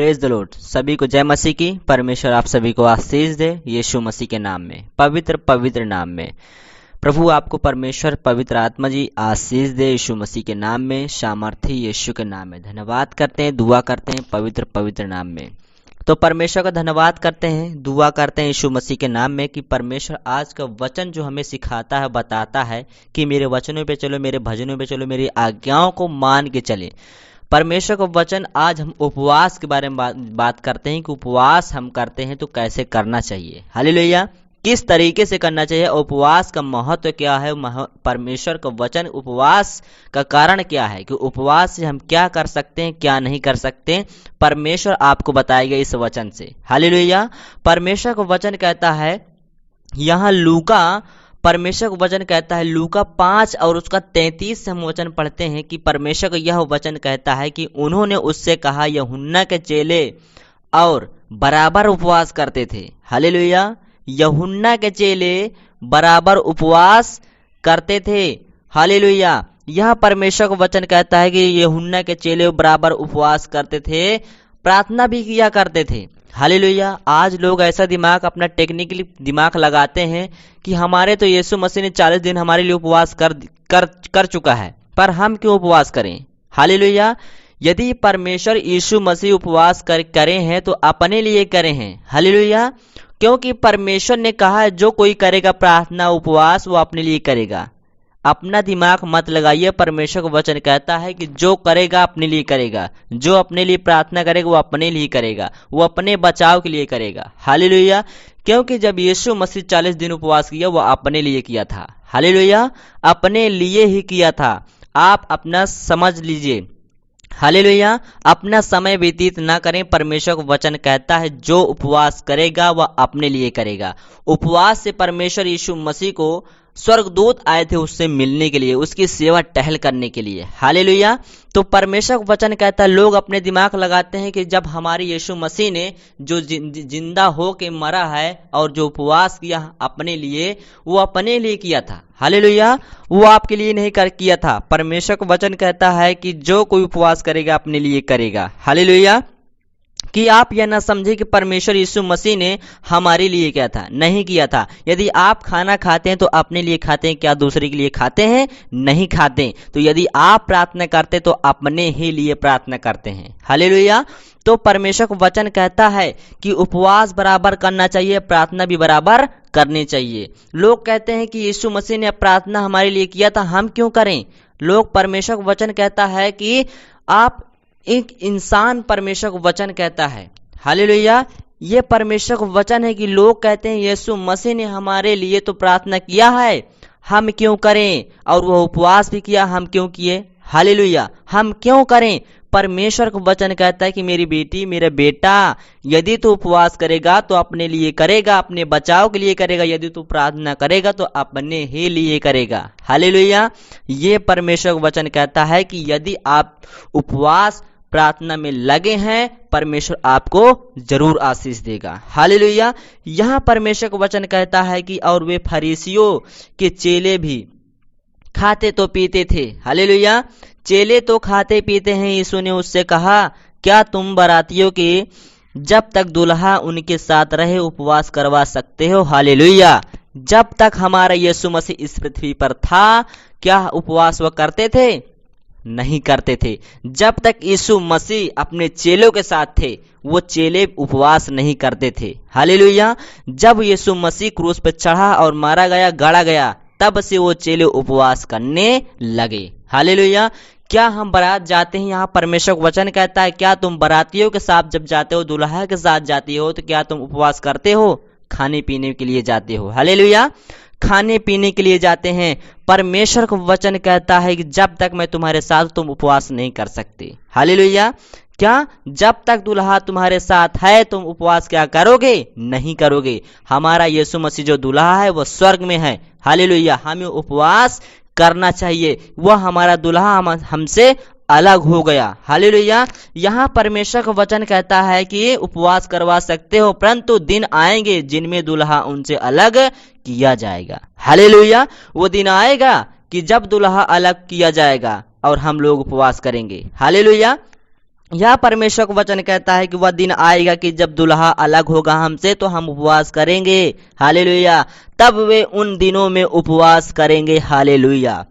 Praise the Lord. सभी को जय मसीह की। परमेश्वर आप सभी को आशीष दे यीशु मसीह के नाम में, पवित्र पवित्र नाम में। प्रभु आपको परमेश्वर पवित्र आत्मा जी आशीष दे यीशु मसीह के नाम में, सामर्थी यीशु के नाम में। धन्यवाद करते हैं, दुआ करते हैं पवित्र पवित्र नाम में। तो परमेश्वर का धन्यवाद करते हैं, दुआ करते हैं यीशु मसीह के नाम में कि परमेश्वर आज का वचन जो हमें सिखाता है, बताता है कि मेरे वचनों पे चलो, मेरे भजनों पे चलो, मेरी आज्ञाओं को मान के चले। परमेश्वर का वचन आज हम उपवास के बारे में बात करते हैं कि उपवास हम करते हैं तो कैसे करना चाहिए। हालेलुया, किस तरीके से करना चाहिए, उपवास का महत्व क्या है, परमेश्वर का वचन उपवास का कारण क्या है, कि उपवास से हम क्या कर सकते हैं, क्या नहीं कर सकते, परमेश्वर आपको बताएगा इस वचन से। हालेलुया, परमेश्वर का वचन कहता है, यहाँ लूका परमेश्वर का वचन कहता है, लूका 5 और उसका 33 से हम वचन पढ़ते हैं कि परमेश्वर का यह वचन कहता है कि उन्होंने उससे कहा, यूहन्ना के चेले और बराबर उपवास करते थे। हालेलुया, यूहन्ना के चेले बराबर उपवास करते थे। हालेलुया, यह परमेश्वर का वचन कहता है कि यूहन्ना के चेले बराबर उपवास करते थे, प्रार्थना भी किया करते थे। हालेलुया, आज लोग ऐसा दिमाग, अपना टेक्निकली दिमाग लगाते हैं कि हमारे तो यीशु मसीह ने 40 दिन हमारे लिए उपवास कर चुका है, पर हम क्यों उपवास करें। हालेलुया, यदि परमेश्वर यीशु मसीह उपवास करे हैं तो अपने लिए करे हैं। हालेलुया, क्योंकि परमेश्वर ने कहा है जो कोई करेगा प्रार्थना उपवास वो अपने लिए करेगा। अपना दिमाग मत लगाइए, परमेश्वर का वचन कहता है कि जो करेगा अपने लिए करेगा, जो अपने लिए प्रार्थना करेगा वो अपने लिए करेगा, वो अपने बचाव के लिए करेगा। हालेलुया, क्योंकि जब यीशु मसीह 40 दिन उपवास किया वो अपने लिए किया था। हालेलुया, अपने लिए ही किया था। आप अपना समझ लीजिए। हालेलुया, अपना समय व्यतीत ना करें। परमेश्वर का वचन कहता है जो उपवास करेगा वह अपने लिए करेगा। उपवास से परमेश्वर यीशु मसीह को स्वर्गदूत आए थे उससे मिलने के लिए, उसकी सेवा टहल करने के लिए। हालेलुया, तो परमेश्वर का वचन कहता है, लोग अपने दिमाग लगाते हैं कि जब हमारे यीशु मसीह ने जो जिंदा हो के मरा है और जो उपवास किया अपने लिए, वो अपने लिए किया था। हालेलुया, वो आपके लिए नहीं किया था। परमेश्वर का वचन कहता है कि जो कोई उपवास करेगा अपने लिए करेगा। हालेलुया, कि आप यह ना समझे कि परमेश्वर यीशु मसीह ने हमारे लिए क्या था, नहीं किया था। यदि आप खाना खाते हैं तो अपने लिए खाते हैं, क्या दूसरे के लिए खाते हैं? नहीं खाते। तो यदि आप प्रार्थना करते तो अपने ही लिए प्रार्थना करते हैं। हालेलुया, तो परमेश्वर का वचन कहता है कि उपवास बराबर करना चाहिए, प्रार्थना भी बराबर करनी चाहिए। लोग कहते हैं कि यीशु मसीह ने प्रार्थना हमारे लिए किया था, हम क्यों करें। लोग, परमेश्वर का वचन कहता है कि आप एक इंसान, परमेश्वर का वचन कहता है, हालेलुया, ये परमेश्वर का वचन है कि लोग कहते हैं यीशु मसीह ने हमारे लिए तो प्रार्थना किया है, हम क्यों करें, और वह उपवास भी किया, हम क्यों किए। हालेलुया, हम क्यों करें। परमेश्वर का वचन कहता है कि मेरी बेटी, मेरा बेटा, यदि तू उपवास करेगा तो अपने लिए करेगा, अपने बचाव के लिए करेगा, यदि तू प्रार्थना करेगा तो अपने ही लिए करेगा। हालेलुया, ये परमेश्वर का वचन कहता है कि यदि आप उपवास प्रार्थना में लगे हैं, परमेश्वर आपको जरूर आशीष देगा। हालेलुया, यहाँ परमेश्वर का वचन कहता है कि और वे फरीसियों के चेले भी खाते तो पीते थे। हालेलुया, चेले तो खाते पीते हैं। यीशु ने उससे कहा, क्या तुम बरातियों के जब तक दुल्हा उनके साथ रहे उपवास करवा सकते हो। हालेलुया, जब तक हमारा यीशु मसीह इस पृथ्वी पर था, क्या उपवास वह करते थे? नहीं करते थे। जब तक यीशु मसीह अपने चेलों के साथ थे, वो चेले उपवास नहीं करते थे। हालेलुया, जब यीशु मसीह क्रूस पर चढ़ा और मारा गया, गाड़ा गया, तब से वो चेले उपवास करने लगे। हालेलुया, क्या हम बारात जाते हैं, यहाँ परमेश्वर का वचन कहता है, क्या तुम बारातियों के साथ जब जाते हो, दुल्हा के साथ जाती हो, तो क्या तुम उपवास करते हो? खाने पीने के लिए जाते हो। हालेलुया, खाने पीने के लिए जाते हैं। परमेश्वर का वचन कहता है कि जब तक मैं तुम्हारे साथ तुम उपवास नहीं कर सकते। हालेलुया, क्या जब तक दुल्हा तुम्हारे साथ है तुम उपवास क्या करोगे? नहीं करोगे। हमारा यीशु मसीह जो दुल्हा है वह स्वर्ग में है। हालेलुया, हमें उपवास करना चाहिए, वह हमारा दुल्हा हमसे अलग हो गया। हालेलुया, यहाँ परमेश्वर का वचन कहता है कि उपवास करवा सकते हो, परंतु दिन आएंगे जिनमें दुल्हा उनसे अलग किया जाएगा। हालेलुया, वो दिन आएगा कि जब दुल्हा अलग किया जाएगा और हम लोग उपवास करेंगे। हालेलुया, यह परमेश्वर का वचन कहता है कि वह दिन आएगा कि जब दुल्हा अलग होगा हमसे तो हम उपवास करेंगे। हालेलुया। तब वे उन दिनों में उपवास करेंगे। Hallelujah,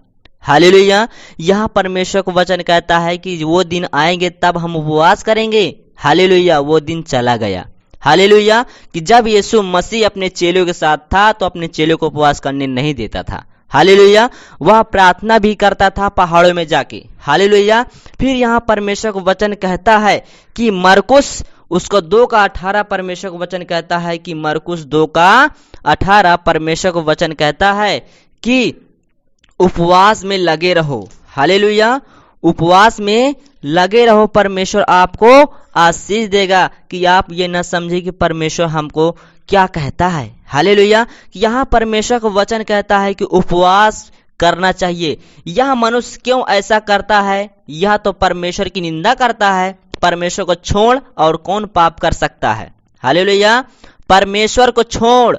hallelujah. यह परमेश्वर का वचन कहता है कि वो दिन आएंगे तब हम उपवास करेंगे। हालेलुया। वो दिन चला गया। हालेलुया। कि जब यीशु मसीह अपने चेलों के साथ था तो अपने चेलों को उपवास करने नहीं देता था। हालेलुया। वह प्रार्थना भी करता था पहाड़ों में जाके। हालेलुया। फिर यहाँ परमेश्वर का वचन कहता है कि मरकुस उसको 2:18 परमेश्वर का वचन कहता है कि मरकुस 2:18 परमेश्वर का वचन कहता है कि उपवास में लगे रहो। हालेलुया। उपवास में लगे रहो। परमेश्वर आपको आशीष देगा कि आप ये न समझे कि परमेश्वर हमको क्या कहता है। हालेलुया। यहाँ परमेश्वर का वचन कहता है कि उपवास करना चाहिए। यह मनुष्य क्यों ऐसा करता है? यह तो परमेश्वर की निंदा करता है। परमेश्वर को छोड़ और कौन पाप कर सकता है? हालेलुया। परमेश्वर को छोड़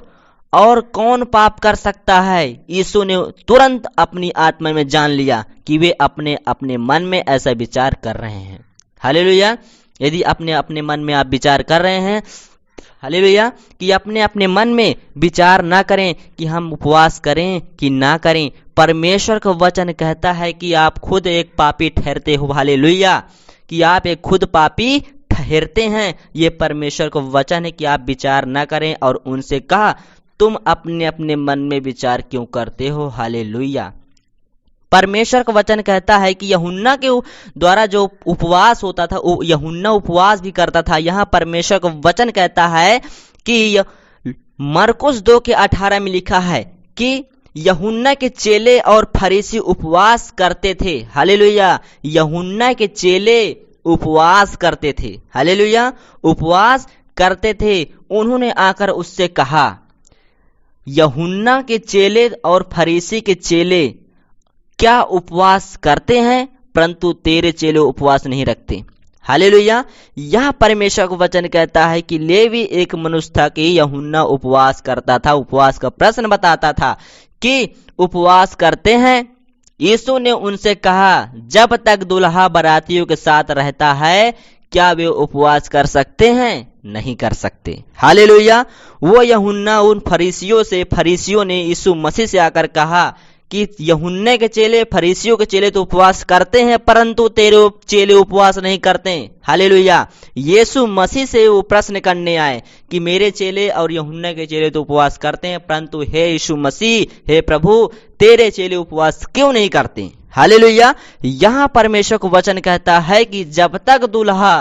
और कौन पाप कर सकता है? यीशु ने तुरंत अपनी आत्मा में जान लिया कि वे अपने अपने मन में ऐसा विचार कर रहे हैं। हालेलुया। यदि अपने अपने मन में आप विचार कर रहे हैं, हालेलुया, कि अपने अपने मन में विचार ना करें कि हम उपवास करें कि ना करें। परमेश्वर का वचन कहता है कि आप खुद एक पापी ठहरते हो। हालेलुया। कि आप एक खुद पापी ठहरते हैं। ये परमेश्वर का वचन है कि आप विचार ना करें और उनसे कहा तुम अपने अपने मन में विचार क्यों करते हो? हालेलुया। परमेश्वर का वचन कहता है कि यूहन्ना के द्वारा जो उपवास होता था, यूहन्ना उपवास भी करता था। यहाँ परमेश्वर का वचन कहता है कि मरकुस 2:18 में लिखा है कि यूहन्ना के चेले और फरीसी उपवास करते थे। हालेलुया। यूहन्ना के चेले उपवास करते थे। हालेलुया। उपवास करते थे। उन्होंने आकर उससे कहा, यूहन्ना के चेले और फरीसी के चेले क्या उपवास करते हैं, परंतु तेरे चेले उपवास नहीं रखते। हालेलुया। यह परमेश्वर का वचन कहता है कि लेवी एक मनुष्य था कि यूहन्ना उपवास करता था। उपवास का प्रश्न बताता था कि उपवास करते हैं। यीशु ने उनसे कहा, जब तक दुल्हा बारातियों के साथ रहता है क्या वे उपवास कर सकते हैं? नहीं कर सकते। हालेलुया। वो यूहन्ना उन फरीसियों ने यीशु मसीह से आकर कहा कि यूहन्ने के चेले, फरीसियों के चेले तो उपवास करते हैं परंतु तेरे चेले उपवास नहीं करते। हालेलुया। यीशु मसीह से वो प्रश्न करने आए कि मेरे चेले और यूहन्ने के चेले तो उपवास करते हैं, परंतु हे यीशु मसीह, हे प्रभु, तेरे चेले उपवास क्यों नहीं करते? हालेलुया। यहाँ परमेश्वर का वचन कहता है कि जब तक दुल्हा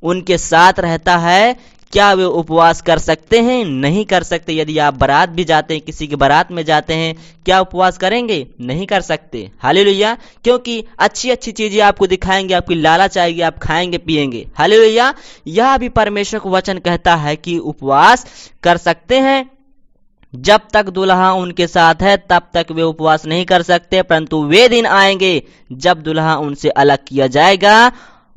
उनके साथ रहता है क्या वे उपवास कर सकते हैं? नहीं कर सकते। यदि आप बारात भी जाते हैं, किसी की बारात में जाते हैं, क्या उपवास करेंगे? नहीं कर सकते। हालेलुया। क्योंकि अच्छी अच्छी चीजें आपको दिखाएंगे, आपकी लालच आएगी, आप खाएंगे पिएंगे। हालेलुया। यह भी परमेश्वर का वचन कहता है कि उपवास कर सकते हैं। जब तक दुल्हा उनके साथ है तब तक वे उपवास नहीं कर सकते, परंतु वे दिन आएंगे जब दुल्हा उनसे अलग किया जाएगा,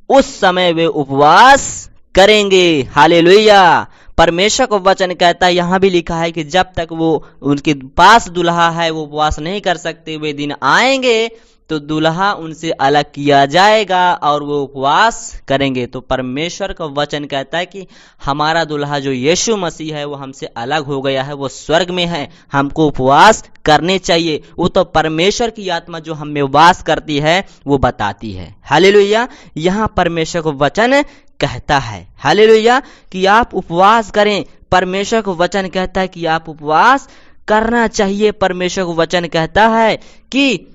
उस समय वे उपवास करेंगे। हालेलुया। परमेश्वर का वचन कहता है, यहाँ भी लिखा है कि जब तक वो उनके पास दुल्हा है वो उपवास नहीं कर सकते। वे दिन आएंगे तो दुल्हा उनसे अलग किया जाएगा और वो उपवास करेंगे। तो परमेश्वर का वचन कहता है कि हमारा दुल्हा जो यीशु मसीह है वो हमसे अलग हो गया है, वो स्वर्ग में है, हमको उपवास करने चाहिए। वो तो परमेश्वर की आत्मा जो हम में वास करती है वो बताती है। हालेलुया। यहाँ परमेश्वर का वचन कहता है, हालेलुया, कि आप उपवास करें। परमेश्वर का वचन कहता है कि आप उपवास करना चाहिए। परमेश्वर का वचन कहता है कि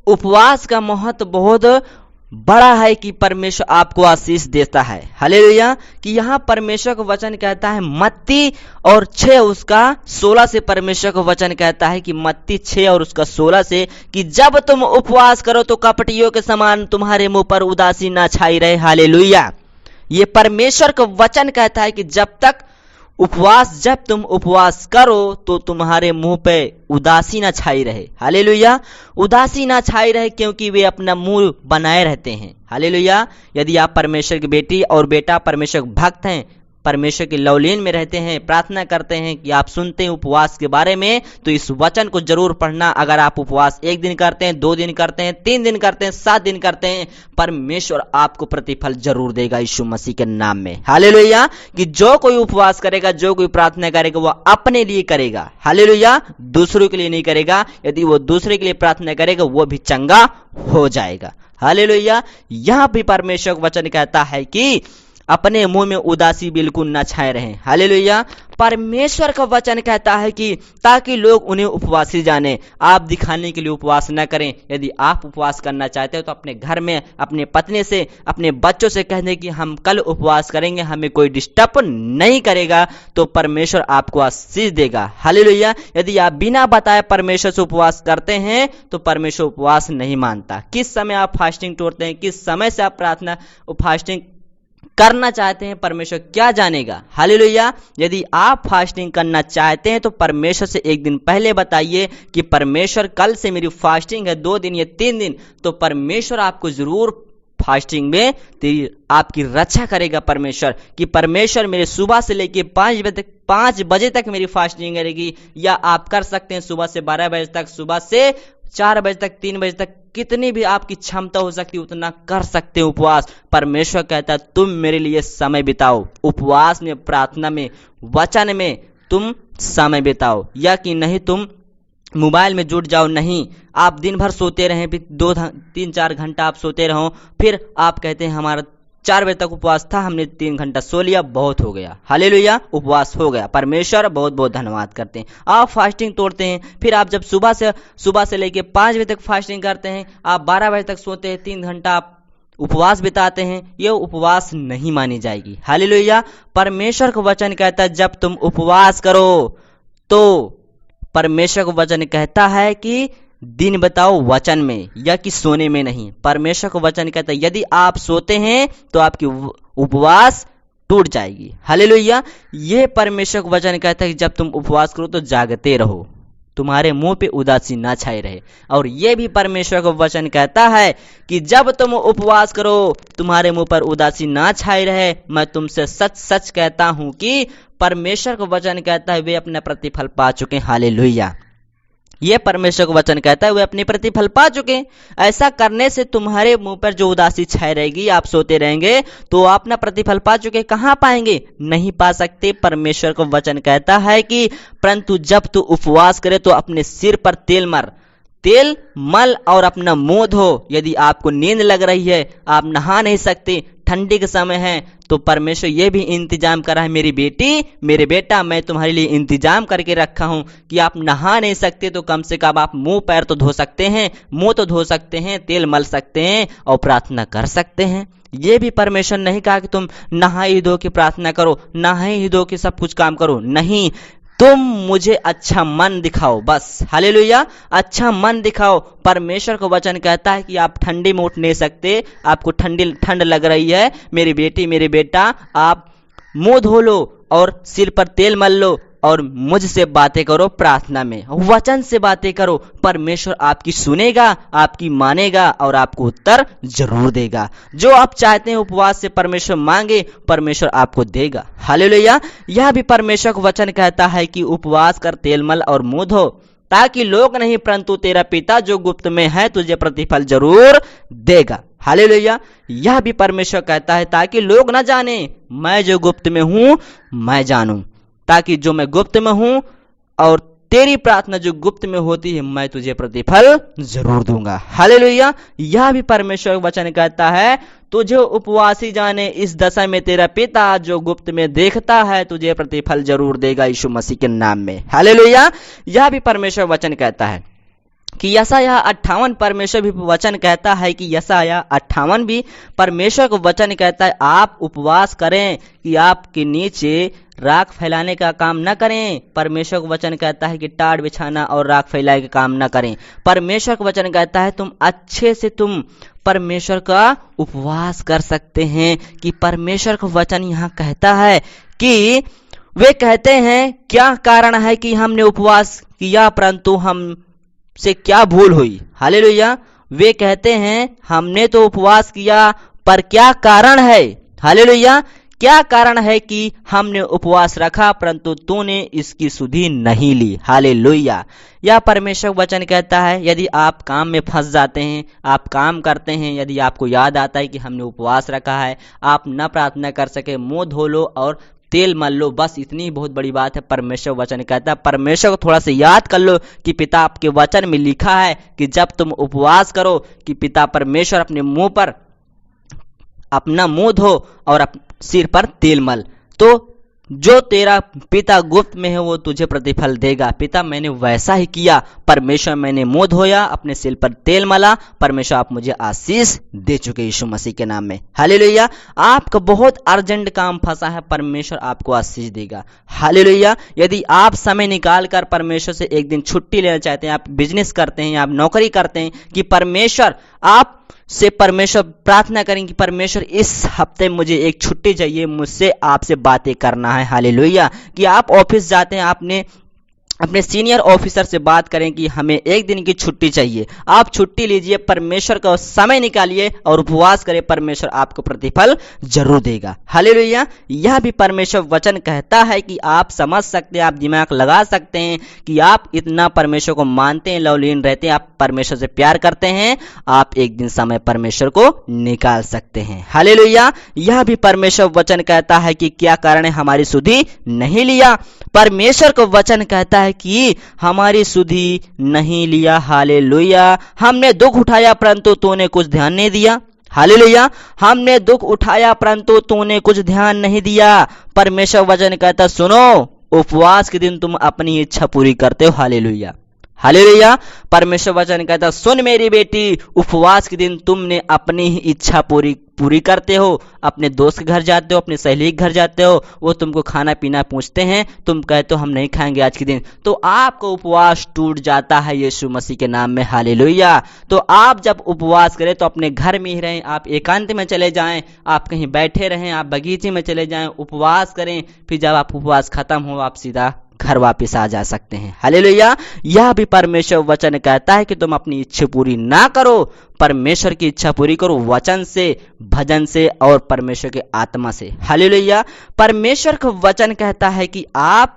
उपवास का महत्व बहुत बड़ा है कि परमेश्वर आपको आशीष देता है। हालेलुया। कि यहाँ परमेश्वर का वचन कहता है मत्ती और 6 उसका 16 से परमेश्वर का वचन कहता है कि मत्ती 6 और उसका 16 से कि जब तुम उपवास करो तो कपटियों के समान तुम्हारे मुंह पर उदासी ना छाई रहे। हालेलुया। ये परमेश्वर का वचन कहता है कि जब तुम उपवास करो तो तुम्हारे मुंह पे उदासी ना छाई रहे। हालेलुया। उदासी ना छाई रहे क्योंकि वे अपना मुंह बनाए रहते हैं। हालेलुया। यदि आप परमेश्वर की बेटी और बेटा परमेश्वर भक्त हैं, परमेश्वर के लवलीन में रहते हैं, प्रार्थना करते हैं कि आप सुनते हैं उपवास के बारे में, तो इस वचन को जरूर पढ़ना। अगर आप उपवास 1 दिन करते हैं, 2 दिन करते हैं, 3 दिन करते हैं, 7 दिन करते हैं, परमेश्वर आपको प्रतिफल जरूर देगा यीशु मसीह के नाम में। हालेलुया। कि जो कोई उपवास करेगा, जो कोई प्रार्थना करेगा, वो अपने लिए करेगा। हालेलुया। दूसरों के लिए नहीं करेगा। यदि वो दूसरे के लिए प्रार्थना करेगा, वो भी चंगा हो जाएगा। हालेलुया। यहां भी परमेश्वर का वचन कहता है कि अपने मुंह में उदासी बिल्कुल न छाए रहें। हालेलुया। परमेश्वर का वचन कहता है कि ताकि लोग उन्हें उपवासी जाने। आप दिखाने के लिए उपवास न करें। यदि आप उपवास करना चाहते हो तो अपने घर में अपने पत्नी से, अपने बच्चों से कह दें कि हम कल उपवास करेंगे, हमें कोई डिस्टर्ब नहीं करेगा, तो परमेश्वर आपको आशीष देगा। हालेलुया। यदि आप बिना बताए परमेश्वर से उपवास करते हैं तो परमेश्वर उपवास नहीं मानता। किस समय आप फास्टिंग तोड़ते हैं, किस समय से आप प्रार्थना फास्टिंग करना चाहते हैं, परमेश्वर क्या जानेगा। हालेलुया। यदि आप फास्टिंग करना चाहते हैं तो परमेश्वर से 1 दिन पहले बताइए कि परमेश्वर कल से मेरी फास्टिंग है, 2 दिन या 3 दिन, तो परमेश्वर आपको जरूर फास्टिंग में आपकी रक्षा करेगा। परमेश्वर कि परमेश्वर मेरे सुबह से लेके 5 बजे तक मेरी फास्टिंग करेगी। या आप कर सकते हैं सुबह से 12 बजे तक, सुबह से 4 बजे तक, 3 बजे तक, कितनी भी आपकी क्षमता हो सकती है उतना कर सकते हैं उपवास। परमेश्वर कहता है तुम मेरे लिए समय बिताओ, उपवास में, प्रार्थना में, वचन में तुम समय बिताओ। या कि नहीं तुम मोबाइल में जुट जाओ। नहीं, आप दिन भर सोते रहें, फिर 2-3-4 घंटा आप सोते रहो, फिर आप कहते हैं हमारा 4 बजे तक उपवास था, हमने 3 घंटा सो लिया, बहुत हो गया। हालेलुया। उपवास हो गया। परमेश्वर बहुत बहुत धन्यवाद करते हैं। आप फास्टिंग तोड़ते हैं, फिर आप जब सुबह से लेके 5 बजे तक फास्टिंग करते हैं, आप 12 बजे तक सोते हैं, 3 घंटा आप उपवास बिताते हैं, ये उपवास नहीं मानी जाएगी। हालेलुया। परमेश्वर का वचन कहता है जब तुम उपवास करो तो परमेश्वर का वचन कहता है कि दिन बताओ वचन में, या कि सोने में नहीं। परमेश्वर का वचन कहता है यदि आप सोते हैं तो आपकी उपवास टूट जाएगी। हालेलुया। ये परमेश्वर का वचन कहता है कि जब तुम उपवास करो तो जागते रहो, तुम्हारे मुंह पे उदासी ना छाई रहे। और ये भी परमेश्वर का वचन कहता है कि जब तुम उपवास करो तुम्हारे मुंह पर उदासी ना छाई रहे। मैं तुमसे सच सच कहता हूं कि परमेश्वर का वचन कहता है वे अपना प्रतिफल पा चुके हैं। हालेलुया। ये परमेश्वर का वचन कहता है वे अपने प्रतिफल पा चुके। ऐसा करने से तुम्हारे मुंह पर जो उदासी छाई रहेगी, आप सोते रहेंगे, तो आप अपना प्रतिफल पा चुके। कहां पाएंगे? नहीं पा सकते। परमेश्वर का वचन कहता है कि परंतु जब तू उपवास करे तो अपने सिर पर तेल मल और अपना मुंह धो। यदि आपको नींद लग रही है, आप नहा नहीं सकते, ठंडी के समय है, तो परमेश्वर ये भी इंतजाम करा है, मेरी बेटी, मेरे बेटा, मैं तुम्हारे लिए इंतजाम करके रखा हूं कि आप नहा नहीं सकते तो कम से कम आप मुंह पैर तो धो सकते हैं, मुंह तो धो सकते हैं, तेल मल सकते हैं और प्रार्थना कर सकते हैं। ये भी परमेश्वर नहीं कहा कि तुम नहाई धो के प्रार्थना करो, नहाई धो के सब कुछ काम करो। नहीं, तुम मुझे अच्छा मन दिखाओ बस। हालेलुया। अच्छा मन दिखाओ। परमेश्वर का वचन कहता है कि आप ठंडी में उठ नहीं सकते, आपको ठंड लग रही है, मेरी बेटी, मेरे बेटा, आप मुंह धो लो और सिर पर तेल मल लो और मुझसे बातें करो, प्रार्थना में वचन से बातें करो। परमेश्वर आपकी सुनेगा, आपकी मानेगा और आपको उत्तर जरूर देगा। जो आप चाहते हैं उपवास से परमेश्वर मांगे, परमेश्वर आपको देगा। हालेलुया। यह भी परमेश्वर का वचन कहता है कि उपवास कर, तेल मल और मुंह धो, ताकि लोग नहीं परंतु तेरा पिता जो गुप्त में है तुझे प्रतिफल जरूर देगा। हालेलुया। यह भी परमेश्वर कहता है ताकि लोग न जाने, मैं जो गुप्त में हूं मैं जानूं, ताकि जो मैं गुप्त में हूं और तेरी प्रार्थना जो गुप्त में होती है मैं तुझे प्रतिफल जरूर दूंगा। हालेलुया। यह भी परमेश्वर वचन कहता है तुझे उपवासी जाने, इस दशा में तेरा पिता जो गुप्त में देखता है तुझे प्रतिफल जरूर देगा यीशु मसीह के नाम में। हालेलुया। यह भी परमेश्वर वचन कहता है कि यशायाह 58 परमेश्वर भी वचन कहता है कि यशायाह 58 भी परमेश्वर को वचन कहता है आप उपवास करें कि आपके नीचे राख फैलाने का काम न करें। परमेश्वर का वचन कहता है कि टाट बिछाना और राख फैलाने का काम न करें। परमेश्वर का वचन कहता है तुम अच्छे से तुम परमेश्वर का उपवास कर सकते हैं। कि परमेश्वर का वचन यहाँ कहता है कि वे कहते हैं क्या कारण है कि हमने उपवास किया परंतु हम से क्या भूल हुई। हालेलुया। वे कहते हैं हमने तो उपवास किया पर क्या कारण है। हालेलुया। क्या कारण है कि हमने उपवास रखा परंतु तूने इसकी सुधि नहीं ली। हालेलुया। यह परमेश्वर वचन कहता है, यदि आप काम में फंस जाते हैं, आप काम करते हैं, यदि आपको याद आता है कि हमने उपवास रखा है, आप न प्रार्थना कर सके, मुंह धो लो और तेल मल लो, बस इतनी बहुत बड़ी बात है। परमेश्वर वचन कहता है, परमेश्वर को थोड़ा सा याद कर लो कि पिता आपके वचन में लिखा है कि जब तुम उपवास करो कि पिता परमेश्वर अपने मुंह पर अपना मुंह धो और सिर पर तेल मल, तो जो तेरा पिता गुप्त में है वो तुझे प्रतिफल देगा। पिता मैंने वैसा ही किया, परमेश्वर मैंने मुंह धोया, अपने सिर पर तेल मला, परमेश्वर आप मुझे आशीष दे चुके यीशु मसीह के नाम में। हालेलुया। आपका बहुत अर्जेंट काम फंसा है, परमेश्वर आपको आशीष देगा। हालेलुया। यदि आप समय निकाल कर परमेश्वर से एक दिन छुट्टी लेना चाहते हैं, आप बिजनेस करते हैं, आप नौकरी करते हैं, कि परमेश्वर आप से परमेश्वर प्रार्थना करें कि परमेश्वर इस हफ्ते मुझे एक छुट्टी चाहिए, मुझसे आपसे बातें करना है। हालेलुया। कि आप ऑफिस जाते हैं, आपने अपने सीनियर ऑफिसर से बात करें कि हमें एक दिन की छुट्टी चाहिए, आप छुट्टी लीजिए, परमेश्वर का समय निकालिए और उपवास करें, परमेश्वर आपको प्रतिफल जरूर देगा। हालेलुया। यह भी परमेश्वर वचन कहता है कि आप समझ सकते हैं, आप दिमाग लगा सकते हैं कि आप इतना परमेश्वर को मानते हैं, लवलीन रहते हैं, आप परमेश्वर से प्यार करते हैं, आप एक दिन समय परमेश्वर को निकाल सकते हैं। हालेलुया। यह भी परमेश्वर वचन कहता है कि क्या कारण है हमारी सुधि नहीं लिया। परमेश्वर को वचन कहता है कि हमारी सुधि नहीं लिया। हालेलुया। हमने दुख उठाया परंतु तूने कुछ ध्यान नहीं दिया। हालेलुया। हमने दुख उठाया परंतु तूने कुछ ध्यान नहीं दिया। परमेश्वर वचन कहता, सुनो, उपवास के दिन तुम अपनी इच्छा पूरी करते हो। हालेलुया। हालेलुया। परमेश्वर वचन कहता, सुन मेरी बेटी, उपवास के दिन तुमने अपनी ही इच्छा पूरी करते हो। अपने दोस्त के घर जाते हो, अपनी सहेली के घर जाते हो, वो तुमको खाना पीना पूछते हैं, तुम कहते हो हम नहीं खाएंगे आज के दिन, तो आपका उपवास टूट जाता है यीशु मसीह के नाम में। हालेलुया। तो आप जब उपवास करें तो अपने घर में ही रहें, आप एकांत में चले जाएं, आप कहीं बैठे रहें, आप बगीचे में चले जाएं, उपवास करें, फिर जब आप उपवास खत्म हो आप सीधा घर वापस आ जा सकते हैं। हालेलुया। यह भी परमेश्वर वचन कहता है कि तुम अपनी इच्छा पूरी ना करो, परमेश्वर की इच्छा पूरी करो, वचन से, भजन से और परमेश्वर के आत्मा से। हालेलुया। परमेश्वर का वचन कहता है कि आप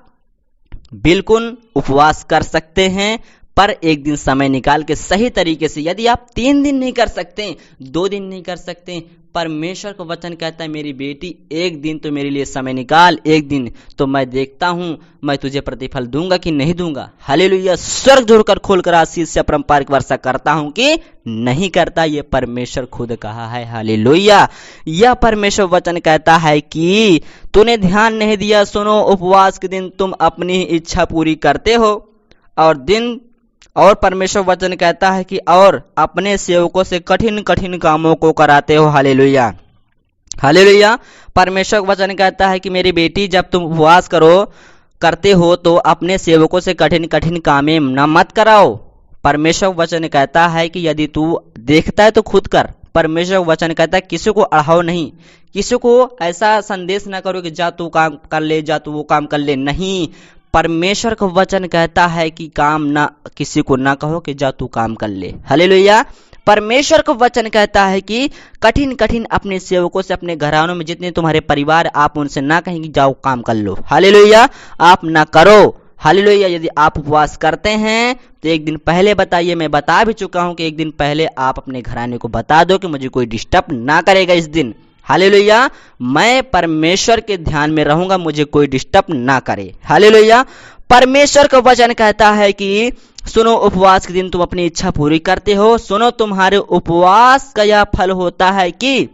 बिल्कुल उपवास कर सकते हैं, पर एक दिन समय निकाल के सही तरीके से। यदि आप 3 दिन नहीं कर सकते, 2 दिन नहीं कर सकते, परमेश्वर का वचन कहता है मेरी बेटी एक दिन तो मेरे लिए समय निकाल, एक दिन तो मैं देखता हूं मैं तुझे प्रतिफल दूंगा कि नहीं दूंगा। हालेलुया। स्वर्ग जोड़कर खोलकर आशीष से अपरंपारिक वर्षा करता हूं कि नहीं करता, ये परमेश्वर खुद कहा है। हालेलुया। यह परमेश्वर वचन कहता है कि तूने ध्यान नहीं दिया। सुनो, उपवास के दिन तुम अपनी इच्छा पूरी करते हो और परमेश्वर वचन कहता है कि और अपने सेवकों से कठिन कठिन कामों को कराते हो। हालेलुया। हालेलुया। परमेश्वर वचन कहता है कि मेरी बेटी जब तुम उपवास करते हो तो अपने सेवकों से कठिन कठिन कामें न मत कराओ। परमेश्वर वचन कहता है कि यदि तू देखता है तो खुद कर। परमेश्वर वचन कहता है किसी को अढ़ाओ नहीं, किसी को ऐसा संदेश ना करो कि जा तू काम कर ले, जा तू वो काम कर ले। नहीं, परमेश्वर का वचन कहता है कि काम ना किसी को ना कहो कि जा तू काम कर ले। हालेलुया। परमेश्वर का वचन कहता है कि कठिन कठिन अपने सेवकों से, अपने घरानों में जितने तुम्हारे परिवार, आप उनसे ना कहें कि जाओ काम कर लो। हालेलुया। आप ना करो। हालेलुया। यदि आप उपवास करते हैं तो एक दिन पहले बताइए। मैं बता भी चुका हूं कि एक दिन पहले आप अपने घराने को बता दो कि मुझे कोई डिस्टर्ब ना करेगा इस दिन। हालेलुया। मैं परमेश्वर के ध्यान में रहूंगा, मुझे कोई डिस्टर्ब ना करे। हालेलुया। परमेश्वर का वचन कहता है कि सुनो, उपवास के दिन तुम अपनी इच्छा पूरी करते हो। सुनो, तुम्हारे उपवास का यह फल होता है कि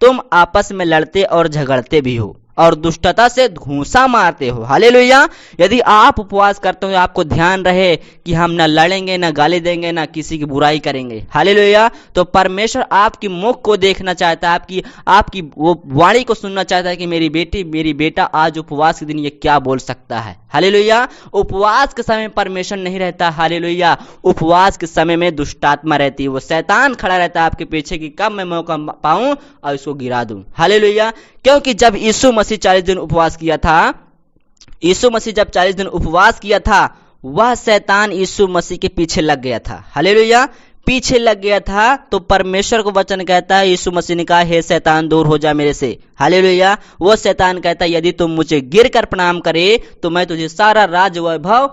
तुम आपस में लड़ते और झगड़ते भी हो और दुष्टता से घूंसा मारते हो। हालेलुया। यदि आप उपवास करते हो, आपको ध्यान रहे कि हम ना लड़ेंगे, ना गाली देंगे, ना किसी की बुराई करेंगे। हालेलुया। तो परमेश्वर आपकी मुख को देखना चाहता है, आपकी वो वाणी को सुनना चाहता है कि मेरी बेटी, मेरी बेटा आज उपवास के दिन ये क्या बोल सकता है। हालेलुया। उपवास के समय परमेश्वर नहीं रहता। हालेलुया। उपवास के समय में दुष्टात्मा रहती है, वो शैतान खड़ा रहता है आपके पीछे कि कब मैं मौका पाऊं और इसको गिरा दूं। हालेलुया। क्योंकि जब यीशु मसीह 40 दिन उपवास किया था, यीशु मसीह जब 40 दिन उपवास किया था, वह शैतान यीशु मसीह के पीछे लग गया था। हालेलुया। पीछे लग गया था, तो परमेश्वर को वचन कहता है, यीशु मसीह ने कहा, हे शैतान दूर हो जा मेरे से। हालेलुया। वो शैतान कहता है, यदि तुम मुझे गिर कर प्रणाम करे तो मैं तुझे सारा राज वैभव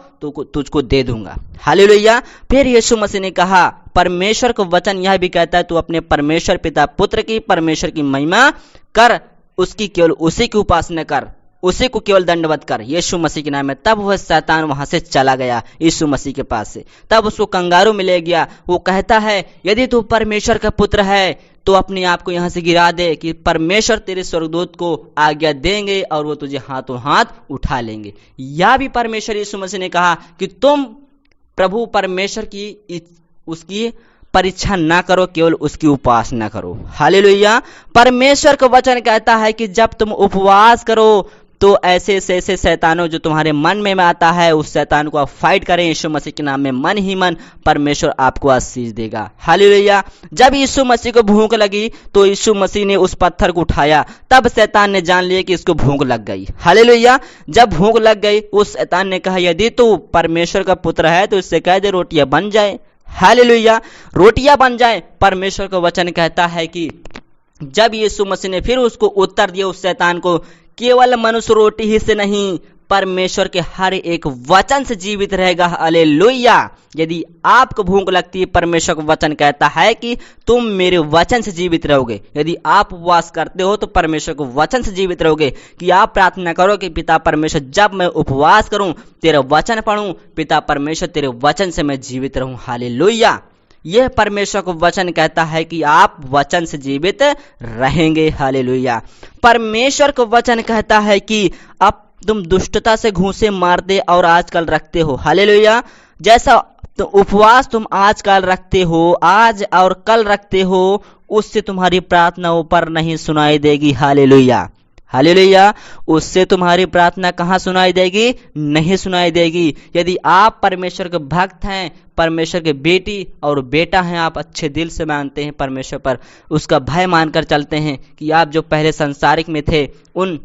तुझको दे दूंगा। हालेलुया। फिर यीशु मसीह ने कहा, परमेश्वर को वचन यह भी कहता है, तू अपने परमेश्वर पिता पुत्र की परमेश्वर की महिमा कर, उसकी केवल उसी की उपासना कर, उसी को केवल दंडवत कर, यीशु मसीह के नाम में। तब वह शैतान वहां से चला गया यीशु मसीह के पास से। तब उसको कंगारू में ले गया। वो कहता है, यदि तू परमेश्वर का पुत्र है तो अपने आप को यहां से गिरा दे, कि परमेश्वर तेरे स्वर्गदूत को आज्ञा देंगे और वो तुझे हाथों हाथ उठा लेंगे। या भी परमेश्वर यीशु मसीह ने कहा कि तुम प्रभु परमेश्वर की उसकी परीक्षा ना करो, केवल उसकी उपासना करो। हालेलुया। परमेश्वर का वचन कहता है कि जब तुम उपवास करो तो ऐसे ऐसे शैतानों जो तुम्हारे मन में आता है, उस शैतान को आप फाइट करें यीशु मसीह के नाम में। मन ही मन परमेश्वर आपको आशीष देगा। हालेलुया। जब यीशु मसीह को भूख लगी तो यीशु मसीह ने उस पत्थर को उठाया, तब शैतान ने जान लिया कि इसको भूख लग गई। हालेलुया। जब भूख लग गई, उस शैतान ने कहा, यदि तू परमेश्वर का पुत्र है तो इससे कह दे रोटियां बन जाए। हालेलुया। रोटियां बन जाए। परमेश्वर का वचन कहता है कि जब यीशु मसीह ने फिर उसको उत्तर दिया, उस शैतान को, केवल मनुष्य रोटी ही से नहीं, परमेश्वर के हर एक वचन से जीवित रहेगा। हालेलुया। यदि आपको भूख लगती है, परमेश्वर का वचन कहता है कि तुम मेरे वचन से जीवित रहोगे। यदि आप उपवास करते हो तो परमेश्वर के वचन से जीवित रहोगे, कि आप प्रार्थना करो कि पिता परमेश्वर, जब मैं उपवास करूं, तेरा वचन पढ़ूं, पिता परमेश्वर तेरे वचन से मैं जीवित रहूं। हालेलुया। यह परमेश्वर को वचन कहता है कि आप वचन से जीवित रहेंगे। हालेलुया। परमेश्वर को वचन कहता है कि अब तुम दुष्टता से घूंसे मारते और आजकल रखते हो। हालेलुया। जैसा तो उपवास तुम आजकल रखते हो, आज और कल रखते हो, उससे तुम्हारी प्रार्थना ऊपर नहीं सुनाई देगी। हालेलुया। हालेलुया। उससे तुम्हारी प्रार्थना कहाँ सुनाई देगी? नहीं सुनाई देगी। यदि आप परमेश्वर के भक्त हैं, परमेश्वर के बेटी और बेटा हैं, आप अच्छे दिल से मानते हैं परमेश्वर पर, उसका भय मानकर चलते हैं, कि आप जो पहले संसारिक में थे, उन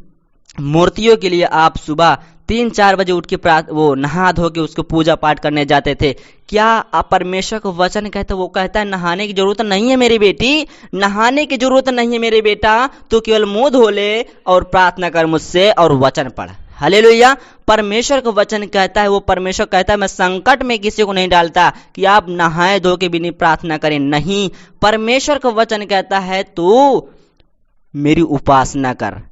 मूर्तियों के लिए आप सुबह 3-4 बजे उठ के वो नहा धो के उसको पूजा पाठ करने जाते थे। क्या आप परमेश्वर को वचन कहते, वो कहता है नहाने की जरूरत नहीं है मेरी बेटी, नहाने की जरूरत नहीं है मेरे बेटा, तू केवल मुंह धो ले और प्रार्थना कर मुझसे और वचन पढ़। हालेलुया। परमेश्वर को वचन कहता है, वो परमेश्वर कहता है, मैं संकट में किसी को नहीं डालता कि आप नहाए धो के भी नहीं प्रार्थना करें। नहीं, परमेश्वर को वचन कहता है, तू मेरी उपासना कर,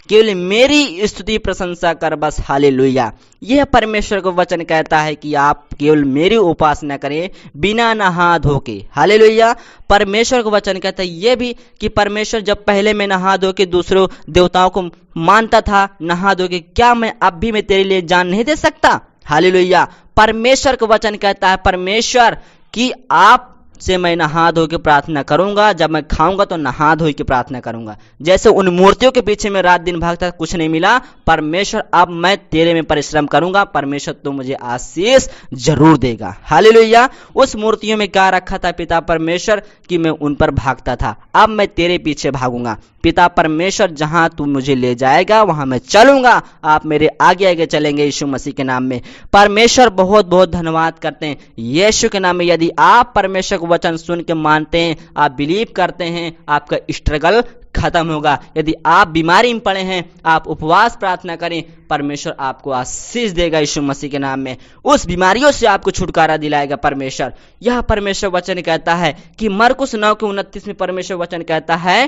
केवल मेरी स्तुति प्रशंसा कर बस। हालेलुया। यह परमेश्वर को वचन कहता है कि आप केवल मेरी उपासना करें बिना नहा धो के। हालेलुया। परमेश्वर को वचन कहता है यह भी कि परमेश्वर, जब पहले मैं नहा धो के दूसरों देवताओं को मानता था, नहा धो के, क्या मैं अब भी मैं तेरे लिए जान नहीं दे सकता? हालेलुया। परमेश्वर को वचन कहता है, परमेश्वर कि आप से मैं नहा धो के प्रार्थना करूंगा, जब मैं खाऊंगा तो नहा धो के प्रार्थना करूंगा। जैसे उन मूर्तियों के पीछे में रात दिन भागता, कुछ नहीं मिला, परमेश्वर अब मैं तेरे में परिश्रम करूंगा, परमेश्वर तो मुझे आशीष जरूर देगा। हालेलुया। उस मूर्तियों में क्या रखा था पिता परमेश्वर कि मैं उन पर भागता था, अब मैं तेरे पीछे भागूंगा। पिता परमेश्वर, जहां तू मुझे ले जाएगा वहां मैं चलूंगा, आप मेरे आगे आगे चलेंगे यीशु मसीह के नाम में। परमेश्वर बहुत बहुत धन्यवाद करते हैं यीशु के नाम में। यदि आप परमेश्वर को वचन सुन के मानते हैं, आप बिलीव करते हैं, आपका स्ट्रगल खत्म होगा। यदि आप बीमारी में पड़े हैं, आप उपवास प्रार्थना करें, परमेश्वर आपको आशीष देगा यीशु मसीह के नाम में। उस बीमारियों से आपको छुटकारा दिलाएगा परमेश्वर। यह परमेश्वर वचन कहता है कि मरकुस 9:29 में परमेश्वर वचन कहता है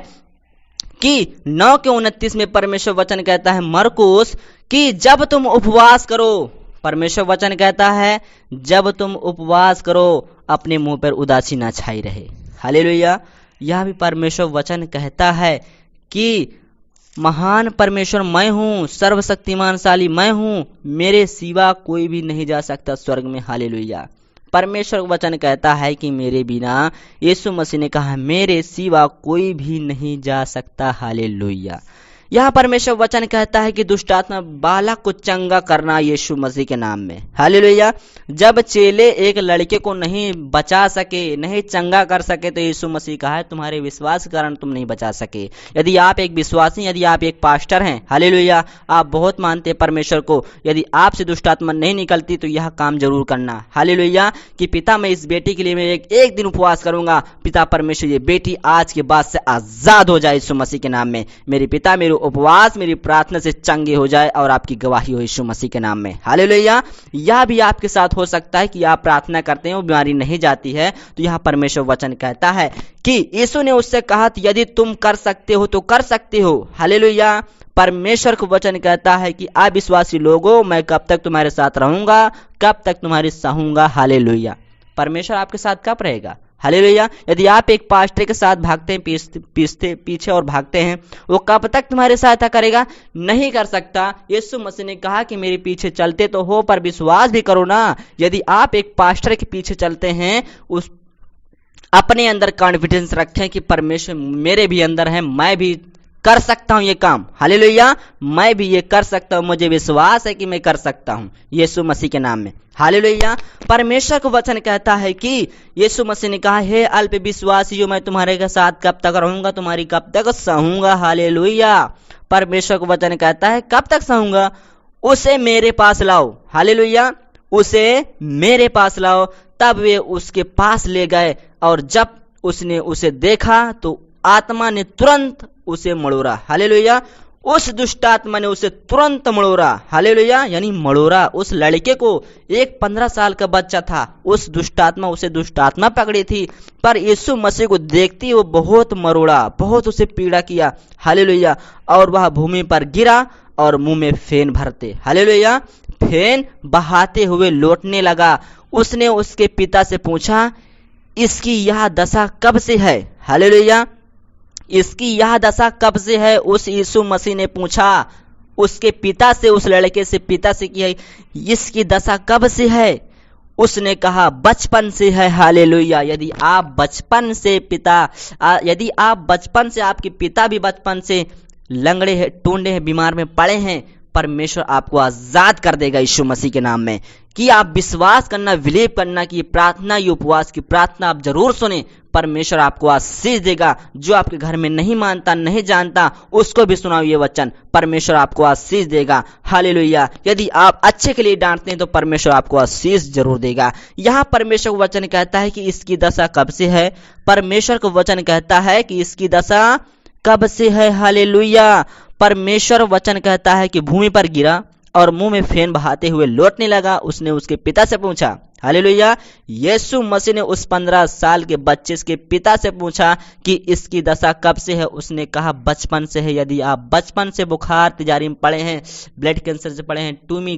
कि 9:29 में परमेश्वर वचन कहता है, मरकुस, कि जब तुम उपवास करो, परमेश्वर वचन कहता है जब तुम उपवास करो, अपने मुंह पर उदासी ना छाई रहे। हालेलुया। यह भी परमेश्वर वचन कहता है कि महान परमेश्वर मैं हूं, सर्वशक्तिमानशाली मैं हूं, मेरे सिवा कोई भी नहीं जा सकता स्वर्ग में। हालेलुया। परमेश्वर वचन कहता है कि मेरे बिना, यीशु मसीह ने कहा, मेरे सिवा कोई भी नहीं जा सकता। हालेलुया। यह परमेश्वर वचन कहता है कि दुष्ट आत्मा बालक को चंगा करना यीशु मसीह के नाम में। हालेलुया। जब चेले एक लड़के को नहीं बचा सके, नहीं चंगा कर सके, तो यीशु मसीह कहा है तुम्हारे विश्वास के कारण तुम नहीं बचा सके। यदि आप एक विश्वासी, यदि आप एक पास्टर हैं, हालेलुया, आप बहुत मानते हैं परमेश्वर को, यदि आपसे दुष्ट आत्मा नहीं निकलती तो यह काम जरूर करना। हालेलुया कि पिता मैं इस बेटी के लिए मैं एक दिन उपवास करूंगा, पिता परमेश्वर ये बेटी आज के बाद से आजाद हो जाए यीशु मसीह के नाम में। मेरे पिता मेरे उपवास मेरी प्रार्थना से चंगे हो जाए और आपकी गवाही हो यीशु मसीह के नाम में। हालेलुया। यह भी आपके साथ हो सकता है कि आप प्रार्थना करते हैं, वो बीमारी नहीं जाती है, तो यह परमेश्वर वचन कहता है कि यीशु ने उससे कहा यदि तुम कर सकते हो तो कर सकते हो। हालेलुया। परमेश्वर को वचन कहता है कि अविश्वासी लोगों मैं कब तक तुम्हारे साथ रहूंगा, कब तक तुम्हारी सहूंगा। हालेलुया। परमेश्वर आपके साथ कब रहेगा? हालेलुया। यदि आप एक पास्टर के साथ भागते हैं, पीछे और भागते हैं, वो कब तक तुम्हारी सहायता करेगा? नहीं कर सकता। यीशु मसीह ने कहा कि मेरे पीछे चलते तो हो पर विश्वास भी करो ना। यदि आप एक पास्टर के पीछे चलते हैं, उस अपने अंदर कॉन्फिडेंस रखें कि परमेश्वर मेरे भी अंदर है, मैं भी कर सकता हूं ये काम। हालेलुया। मैं भी ये कर सकता हूं, मुझे विश्वास है कि मैं कर सकता हूं यीशु मसीह के नाम में। हालेलुया। परमेश्वर को वचन कहता है कि यीशु मसीह ने कहा हे अल्प विश्वासियों मैं तुम्हारे के साथ कब तक रहूंगा, तुम्हारी कब तक सहूंगा। हालेलुया। परमेश्वर को वचन कहता है कब तक सहूंगा? उसे मेरे पास लाओ। हालेलुया। उसे मेरे पास लाओ। तब वे उसके पास ले गए और जब उसने उसे देखा तो आत्मा ने तुरंत उसे मड़ोरा। हालेलुया। उस दुष्ट आत्मा ने उसे तुरंत मड़ोरा। हालेलुया। यानी मड़ोरा। उस लड़के को, एक 15 साल का बच्चा था, उस दुष्ट आत्मा उसे दुष्ट आत्मा पकड़ी थी, पर यीशु मसीह को देखती वो बहुत मरोड़ा, बहुत उसे पीड़ा किया। हालेलुया। और वह भूमि पर गिरा और मुंह में फेन भरते, हालेलुया, फेन बहाते हुए लौटने लगा। उसने उसके पिता से पूछा इसकी यह दशा कब से है? हालेलुया। इसकी यह दशा कब से है? उस यीशु मसीह ने पूछा उसके पिता से, उस लड़के से, पिता से कि इसकी दशा कब से है? उसने कहा बचपन से है। हालेलुया। यदि आप बचपन से आपके पिता भी बचपन से लंगड़े हैं, टूंडे हैं, बीमार में पड़े हैं, परमेश्वर आपको आजाद कर देगा यीशु मसीह के नाम में। कि आप विश्वास करना, विलीव करना कि ये प्रार्थना, ये उपवास की प्रार्थना आप जरूर सुने, परमेश्वर आपको आशीष देगा। जो आपके घर में नहीं मानता, नहीं जानता, उसको भी सुनाओ ये वचन, परमेश्वर आपको आशीष देगा। हालेलुया। यदि आप अच्छे के लिए डांटते हैं तो परमेश्वर आपको आशीष जरूर देगा। यहाँ परमेश्वर को वचन कहता है कि इसकी दशा कब से है? परमेश्वर को वचन कहता है कि इसकी दशा कब से है? हालेलुया। परमेश्वर वचन कहता है कि भूमि पर गिरा और मुंह में फेन बहाते हुए लौटने लगा। उसने उसके पिता से पूछा। हालेलुया। यीशु मसीह ने उस 15 साल के बच्चे के पिता से पूछा कि इसकी दशा कब से है? उसने कहा बचपन से है। यदि आप बचपन से बुखार, तिजारी में पड़े हैं, ब्लड कैंसर से पड़े हैं, टूमी,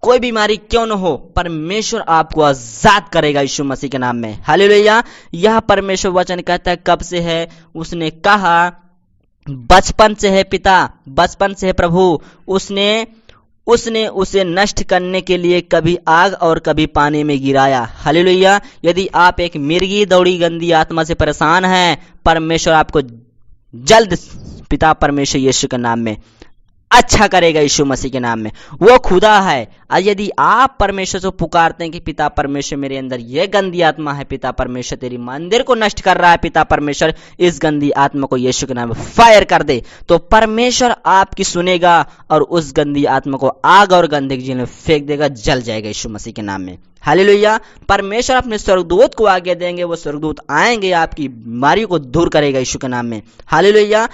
कोई बीमारी क्यों न हो, परमेश्वर आपको आजाद करेगा यीशु मसीह के नाम में। हालेलुया। यह परमेश्वर वचन कहता है कब से है? उसने कहा बचपन से है पिता, बचपन से है प्रभु। उसने उसे नष्ट करने के लिए कभी आग और कभी पानी में गिराया। हालेलुया। यदि आप एक मिर्गी दौड़ी गंदी आत्मा से परेशान हैं, परमेश्वर आपको जल्द पिता परमेश्वर यीशु के नाम में अच्छा करेगा यीशु मसीह के नाम में। वो खुदा है। और यदि आप परमेश्वर से पुकारते हैं कि पिता परमेश्वर मेरे अंदर ये गंदी आत्मा है, पिता परमेश्वर तेरी मंदिर को नष्ट कर रहा है, पिता परमेश्वर इस गंदी आत्मा को यीशु के नाम में फायर कर दे, तो परमेश्वर आपकी सुनेगा और उस गंदी आत्मा को आग और गंदगी झील में फेंक देगा, जल जाएगा यीशु मसीह के नाम में। हालेलुया। परमेश्वर अपने स्वर्गदूत को आगे देंगे, वो स्वर्गदूत आएंगे, आपकी बीमारियों को दूर करेगा यीशु के नाम में। हालेलुया।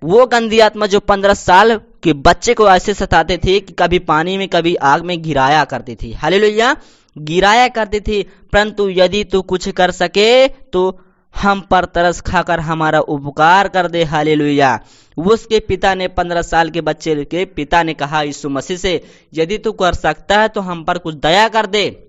वो गंदी आत्मा जो 15 साल के बच्चे को ऐसे सताते थे कि कभी पानी में कभी आग में गिराया करती थी। हालेलुया। गिराया करती थी। परंतु यदि तू कुछ कर सके तो हम पर तरस खाकर हमारा उपकार कर दे। हालेलुया। उसके पिता ने 15 साल के बच्चे के पिता ने कहा यीशु मसीह से यदि तू कर सकता है तो हम पर कुछ दया कर दे।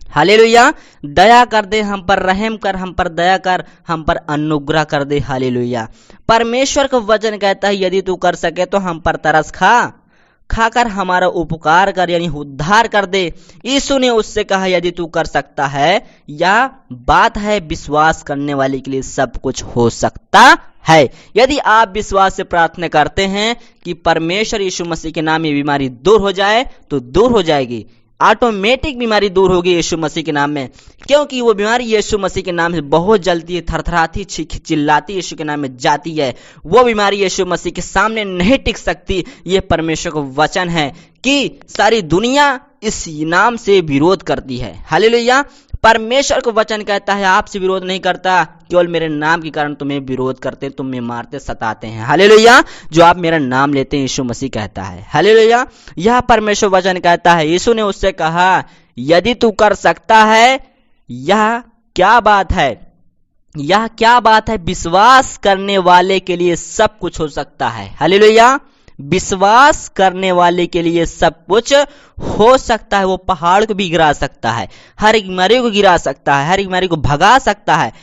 हालेलुया। दया कर दे, हम पर रहम कर, हम पर दया कर, हम पर अनुग्रह कर दे। हालेलुया। परमेश्वर का वचन कहता है यदि तू कर सके तो हम पर तरस खाकर हमारा उपकार कर, यानी उद्धार कर दे। यीशु ने उससे कहा यदि तू कर सकता है, या बात है विश्वास करने वाले के लिए सब कुछ हो सकता है। यदि आप विश्वास से प्रार्थना करते हैं कि परमेश्वर यीशु मसीह के नाम में बीमारी दूर हो जाए, तो दूर हो जाएगी। ऑटोमेटिक बीमारी दूर होगी यीशु मसीह के नाम में, क्योंकि वो बीमारी यीशु मसीह के नाम से बहुत जलती है, थरथराती, चिल्लाती यीशु के नाम में जाती है। वो बीमारी यीशु मसीह के सामने नहीं टिक सकती। ये परमेश्वर का वचन है कि सारी दुनिया इस नाम से विरोध करती है। हालेलुया। परमेश्वर को वचन कहता है आपसे विरोध नहीं करता, केवल मेरे नाम के कारण तुम्हें विरोध करते, तुम्हें मारते, सताते हैं। हालेलुया। जो आप मेरा नाम लेते हैं, यीशु मसीह कहता है। हालेलुया। यह परमेश्वर वचन कहता है। यीशु ने उससे कहा, यदि तू कर सकता है, यह क्या बात है, यह क्या बात है, विश्वास करने वाले के लिए सब कुछ हो सकता है। हालेलुया। विश्वास करने वाले के लिए सब कुछ हो सकता है। वो पहाड़ को भी गिरा सकता है, हर एक बीमारी को गिरा सकता है, हर एक बीमारी को भगा सकता है।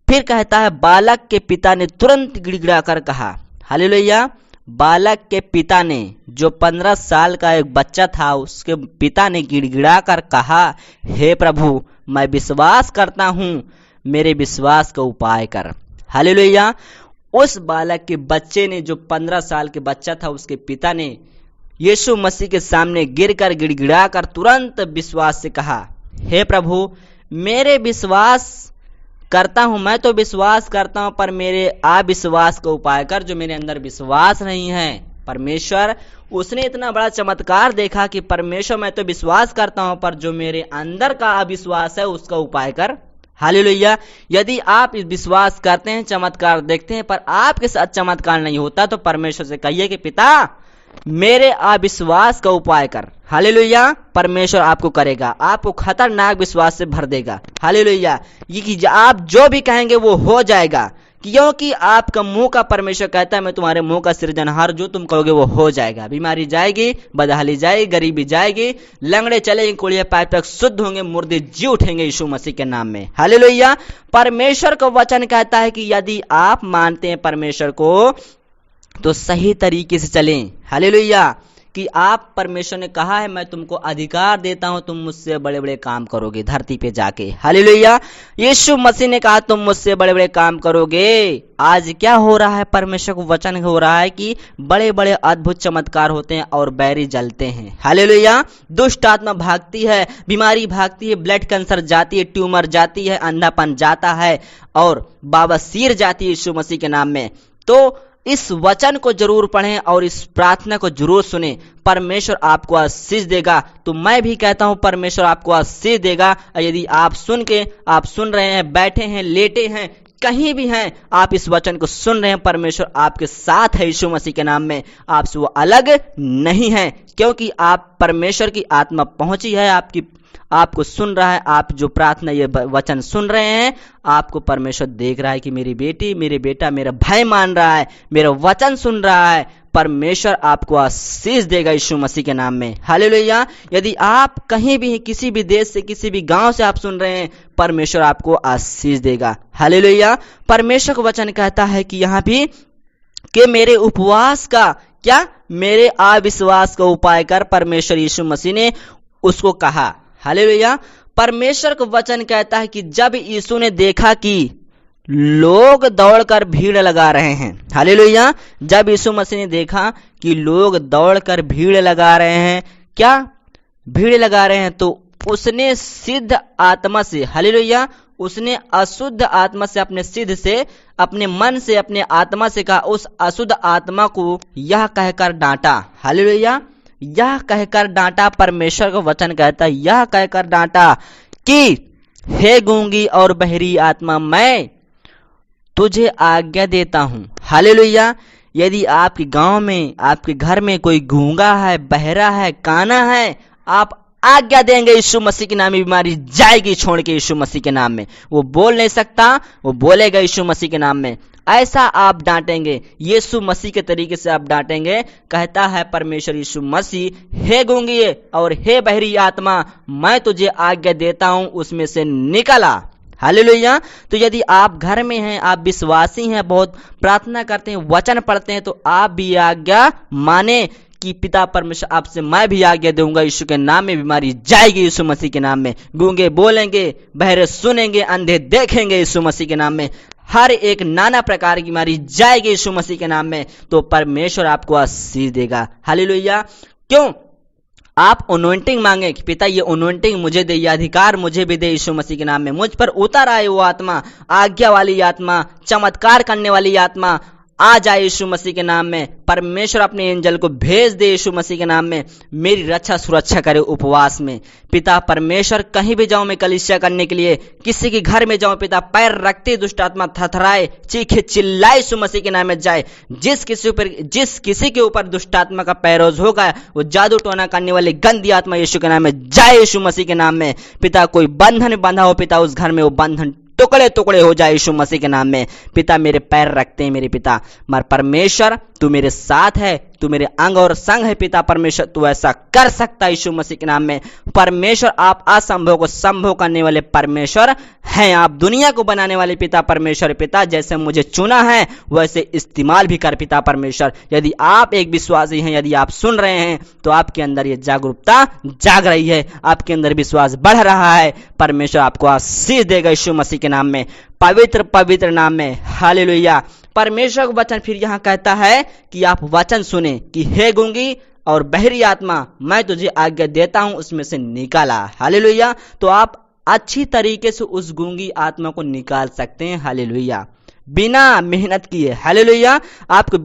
फिर कहता है, बालक के पिता ने तुरंत गिड़गिड़ा कर कहा। हालेलुया। बालक के पिता ने, जो 15 साल का एक बच्चा था, उसके पिता ने गिड़गिड़ा कर कहा, हे प्रभु, मैं विश्वास करता हूं, मेरे विश्वास का उपाय कर। हालेलुया। उस बालक के बच्चे ने, जो 15 साल के बच्चा था, उसके पिता ने यीशु मसीह के सामने गिरकर गिड़गिड़ाकर तुरंत विश्वास से कहा, हे प्रभु, मेरे विश्वास करता हूं, मैं तो विश्वास करता हूं, पर मेरे अविश्वास का उपाय कर, जो मेरे अंदर विश्वास नहीं है। परमेश्वर, उसने इतना बड़ा चमत्कार देखा कि परमेश्वर, मैं तो विश्वास करता हूं, पर जो मेरे अंदर का अविश्वास है उसका उपाय कर। हालेलुया। यदि आप इस विश्वास करते हैं, चमत्कार देखते हैं, पर आपके साथ चमत्कार नहीं होता, तो परमेश्वर से कहिए कि पिता, मेरे अविश्वास का उपाय कर। हालेलुया। परमेश्वर आपको करेगा, आपको खतरनाक विश्वास से भर देगा। हालेलुया। ये कि आप जो भी कहेंगे वो हो जाएगा, क्योंकि आपका मुंह का परमेश्वर कहता है, मैं तुम्हारे मुंह का सृजनहार, जो तुम कहोगे वो हो जाएगा। बीमारी जाएगी, बदहाली जाएगी, गरीबी जाएगी, लंगड़े चलेंगे, कोढ़िया पाए तक शुद्ध होंगे, मुर्दे जी उठेंगे यीशु मसीह के नाम में। हालेलुया। परमेश्वर का वचन कहता है कि यदि आप मानते हैं परमेश्वर को, तो सही तरीके से चलें। हालेलुया। कि आप, परमेश्वर ने कहा है, मैं तुमको अधिकार देता हूं, तुम मुझसे बड़े बड़े काम करोगे धरती पे जाके। हालेलुया। यीशु मसीह ने कहा, तुम मुझसे बड़े बड़े काम करोगे। आज क्या हो रहा है, परमेश्वर को वचन हो रहा है कि बड़े बड़े अद्भुत चमत्कार होते हैं और बैरी जलते हैं। हालेलुया। दुष्ट आत्मा भागती है, बीमारी भागती है, ब्लड कैंसर जाती है, ट्यूमर जाती है, अंधापन जाता है और बवासीर जाती है यीशु मसीह के नाम में। तो इस वचन को जरूर पढ़ें और इस प्रार्थना को जरूर सुने। परमेश्वर आपको आशीष देगा। तो मैं भी कहता हूं, परमेश्वर आपको आशीष देगा। यदि आप सुन रहे हैं, बैठे हैं, लेटे हैं, कहीं भी हैं, आप इस वचन को सुन रहे हैं, परमेश्वर आपके साथ है यीशु मसीह के नाम में। आपसे वो अलग नहीं है, क्योंकि आप, परमेश्वर की आत्मा पहुंची है आपको सुन रहा है। आप जो प्रार्थना, ये वचन सुन रहे हैं, आपको परमेश्वर देख रहा है कि मेरी बेटी, मेरे बेटा, मेरा भाई मान रहा है, मेरा वचन सुन रहा है। परमेश्वर आपको आशीष देगा यीशु मसीह के नाम में। हालेलुया। यदि आप कहीं भी, किसी भी देश से, किसी भी गांव से आप सुन रहे हैं, परमेश्वर आपको आशीष देगा। हालेलुया। परमेश्वर का वचन कहता है कि यहाँ भी कि मेरे उपवास का क्या, मेरे अविश्वास का उपाय कर, परमेश्वर यीशु मसीह ने उसको कहा। हालेलुया। परमेश्वर का वचन कहता है कि जब यीशु ने देखा कि लोग दौड़कर भीड़ लगा रहे हैं, हालेलुया, जब यीशु मसीह ने देखा कि लोग दौड़कर भीड़ लगा रहे हैं, क्या भीड़ लगा रहे हैं, तो उसने सिद्ध आत्मा से, हालेलुया, उसने अशुद्ध आत्मा से, अपने सिद्ध से, अपने मन से, अपने आत्मा से कहा, उस अशुद्ध आत्मा को यह कहकर डांटा। हालेलुया। यह कहकर डांटा। परमेश्वर का वचन कहता है, यह कहकर डांटा कि हे गूंगी और बहरी आत्मा, मैं तुझे आज्ञा देता हूं। हालेलुया। यदि आपके गांव में, आपके घर में कोई गूंगा है, बहरा है, काना है, आप आज्ञा देंगे यीशु मसीह के नाम में, बीमारी जाएगी छोड़ के यीशु मसीह के नाम में। वो बोल नहीं सकता, वो बोलेगा यीशु मसीह के नाम में। ऐसा आप डांटेंगे, यीशु मसीह के तरीके से आप डांटेंगे। कहता है परमेश्वर यीशु मसीह, हे गूंगी और हे बहरी आत्मा, मैं तुझे आज्ञा देता हूं, उसमें से निकला। हालेलुया। तो यदि आप घर में हैं, आप विश्वासी हैं, बहुत प्रार्थना करते हैं, वचन पढ़ते हैं, तो आप भी आज्ञा माने कि पिता परमेश्वर, आपसे मैं भी आज्ञा दूंगा, यीशु के नाम में बीमारी जाएगी यीशु मसीह के नाम में। गूंगे बोलेंगे, बहरे सुनेंगे, अंधे देखेंगे यीशु मसीह के नाम में। हर एक नाना प्रकार की बीमारी जाएगी यीशु मसीह के नाम में। तो परमेश्वर आपको आशीष देगा। हालेलुया। क्यों? आप अनॉइंटिंग मांगे कि पिता ये अनॉइंटिंग मुझे दे, ये अधिकार मुझे भी दे यीशु मसीह के नाम में। मुझ पर उतर आए वो आत्मा, आज्ञा वाली आत्मा, चमत्कार करने वाली आत्मा आ जाए यीशु मसीह के नाम में। परमेश्वर अपने एंजल को भेज दे यीशु मसीह के नाम में, मेरी रक्षा सुरक्षा करे उपवास में। पिता परमेश्वर, कहीं भी जाऊं मैं कलीसिया करने के लिए, किसी के घर में जाऊं पिता, पैर रखते दुष्ट आत्मा थरथराए, चीखे चिल्लाए यीशु मसीह के नाम में जाए। जिस किसी के ऊपर दुष्ट आत्मा का पैरोज होगा, वो जादू टोना करने वाली गंदी आत्मा यीशु के नाम में जाए यीशु मसीह के नाम में। पिता कोई बंधन बंधा हो पिता, उस घर में वो बंधन टुकड़े टुकड़े हो जाए यीशु मसीह के नाम में। पिता मेरे पैर रखते हैं मेरे पिता, मर परमेश्वर तू मेरे साथ है, तू मेरे अंग और संग है पिता परमेश्वर, तू ऐसा कर सकता है यीशु मसीह के नाम में। परमेश्वर आप असंभव को संभव करने वाले परमेश्वर हैं, आप दुनिया को बनाने वाले पिता परमेश्वर। पिता जैसे मुझे चुना है वैसे इस्तेमाल भी कर पिता परमेश्वर। यदि आप एक विश्वासी हैं, यदि आप सुन रहे हैं, तो आपके अंदर ये जागरूकता जाग रही है, आपके अंदर विश्वास बढ़ रहा है। परमेश्वर आपको आशीष देगा यीशु मसीह के नाम में, पवित्र पवित्र नाम में। हालेलुया। परमेश्वर का वचन फिर यहाँ कहता है कि आप वचन सुने कि हे गूंगी और बहरी आत्मा, मैं तुझे आज्ञा देता हूं उसमें से निकाला। हालेलुया। तो आप अच्छी तरीके से उस गूंगी आत्मा को निकाल सकते हैं। हालेलुया। बिना मेहनत किए। हालेलुया। आपको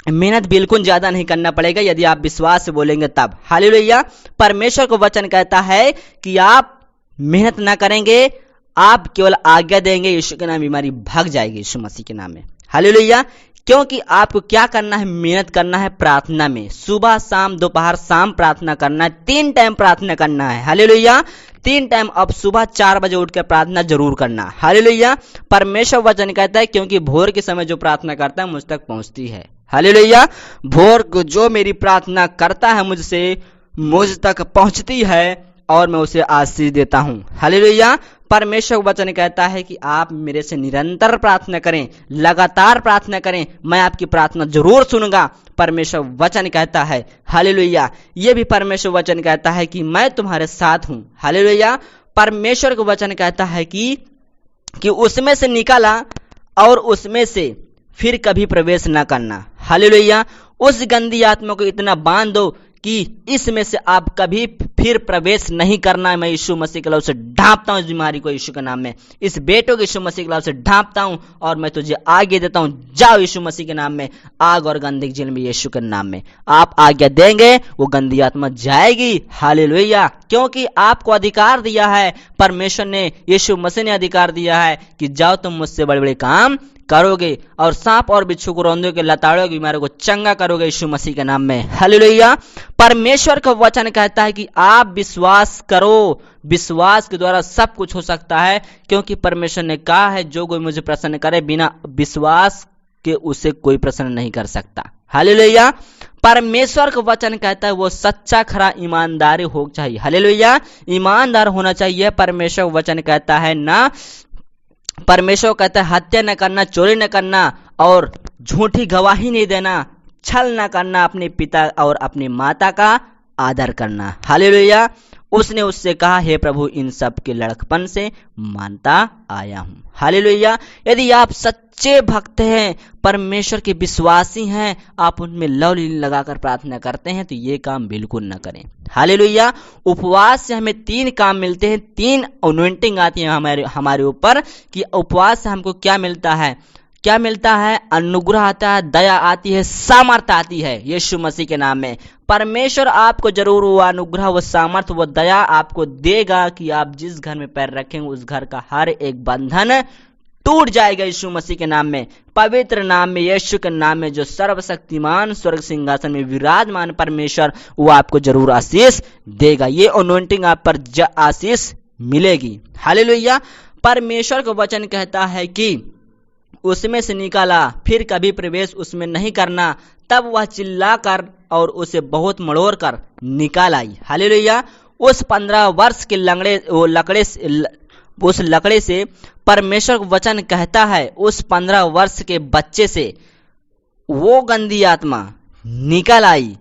मेहनत बिल्कुल ज्यादा नहीं करना पड़ेगा यदि आप विश्वास से बोलेंगे तब। हालेलुया। परमेश्वर को वचन कहता है कि आप मेहनत ना करेंगे, आप केवल आज्ञा देंगे, यीशु के नाम बीमारी भाग जाएगी यीशु मसीह के नाम में। हालेलुया। क्योंकि आपको क्या करना है? मेहनत करना है प्रार्थना में, सुबह शाम दोपहर शाम प्रार्थना करना है, 3 टाइम प्रार्थना करना है। हालेलुया। 3 टाइम। अब सुबह 4 बजे उठ कर प्रार्थना जरूर करना। हालेलुया। परमेश्वर वचन कहता है क्योंकि भोर के समय जो प्रार्थना करता है मुझ तक पहुंचती है। हालेलुया। भोर को जो मेरी प्रार्थना करता है मुझसे, मुझ तक पहुंचती है और मैं उसे आशीष देता हूं। हालेलुया। परमेश्वर वचन कहता है कि आप मेरे से निरंतर प्रार्थना करें, लगातार प्रार्थना करें, मैं आपकी प्रार्थना जरूर सुनूंगा। परमेश्वर वचन कहता है। हालेलुया। ये भी परमेश्वर वचन कहता है कि मैं तुम्हारे साथ हूं। हालेलुया। परमेश्वर का वचन कहता है कि उसमें से निकाला और उसमें से फिर कभी प्रवेश न करना। हालेलुया। उस गंदी आत्मा को इतना बांध दो कि इसमें से आप कभी फिर प्रवेश नहीं करना है। मैं यीशु मसीह के नाम से ढांपता हूं इस बीमारी को यीशु के नाम में, इस बेटो को यीशु मसीह के नाम से ढांपता हूं और मैं तुझे आगे देता हूं, जाओ यीशु मसीह के नाम में, आग और गंदगी जेल में यीशु के नाम में। आप आज्ञा देंगे वो गंदी आत्मा जाएगी। हालेलुया। क्योंकि आपको अधिकार दिया है परमेश्वर ने, यीशु मसीह ने अधिकार दिया है कि जाओ तुम मुझसे बड़े बड़े काम करोगे और सांप और बिच्छू को रौंदों के लताड़ों की बीमारियों को चंगा करोगे यीशु मसीह के नाम में। हालेलुया। परमेश्वर का वचन कहता है कि आप विश्वास करो, विश्वास के द्वारा सब कुछ हो सकता है, क्योंकि परमेश्वर ने कहा है जो कोई मुझे प्रसन्न करे बिना विश्वास के उसे कोई प्रसन्न नहीं कर सकता। हालेलुया। परमेश्वर का वचन कहता है वो सच्चा खरा ईमानदारी हो चाहिए। हालेलुया। ईमानदार होना चाहिए। परमेश्वर का वचन कहता है ना, परमेश्वर कहता है हत्या न करना, चोरी न करना और झूठी गवाही नहीं देना, छल न करना, अपने पिता और अपनी माता का आदर करना। हालेलुया। उसने उससे कहा हे प्रभु इन सब के लड़कपन से मानता आया हूं। हालेलुया। यदि आप सच्चे भक्त हैं, परमेश्वर के विश्वासी हैं, आप उनमें लव लीन लगाकर प्रार्थना करते हैं, तो ये काम बिल्कुल न करें। हालेलुया। उपवास से हमें 3 काम मिलते हैं, 3 अनॉइंटिंग आती है हमारे ऊपर कि उपवास से हमको क्या मिलता है। क्या मिलता है? अनुग्रह आता है, दया आती है, सामर्थ आती है यीशु मसीह के नाम में। परमेश्वर आपको जरूर वो अनुग्रह, वो सामर्थ, वो दया आपको देगा कि आप जिस घर में पैर रखेंगे उस घर का हर एक बंधन टूट जाएगा यीशु मसीह के नाम में, पवित्र नाम में, यीशु के नाम में, जो सर्वशक्तिमान स्वर्ग सिंहासन में विराजमान परमेश्वर, वो आपको जरूर आशीष देगा। ये अनॉइंटिंग आप पर आशीष मिलेगी। हालेलुया। परमेश्वर का वचन कहता है कि उसमें से निकाला, फिर कभी प्रवेश उसमें नहीं करना। तब वह चिल्लाकर और उसे बहुत मड़ोड़ कर निकाल आई। हालेलुया। उस 15 वर्ष के उस लकड़े से परमेश्वर वचन कहता है उस 15 वर्ष के बच्चे से वो गंदी आत्मा निकल आई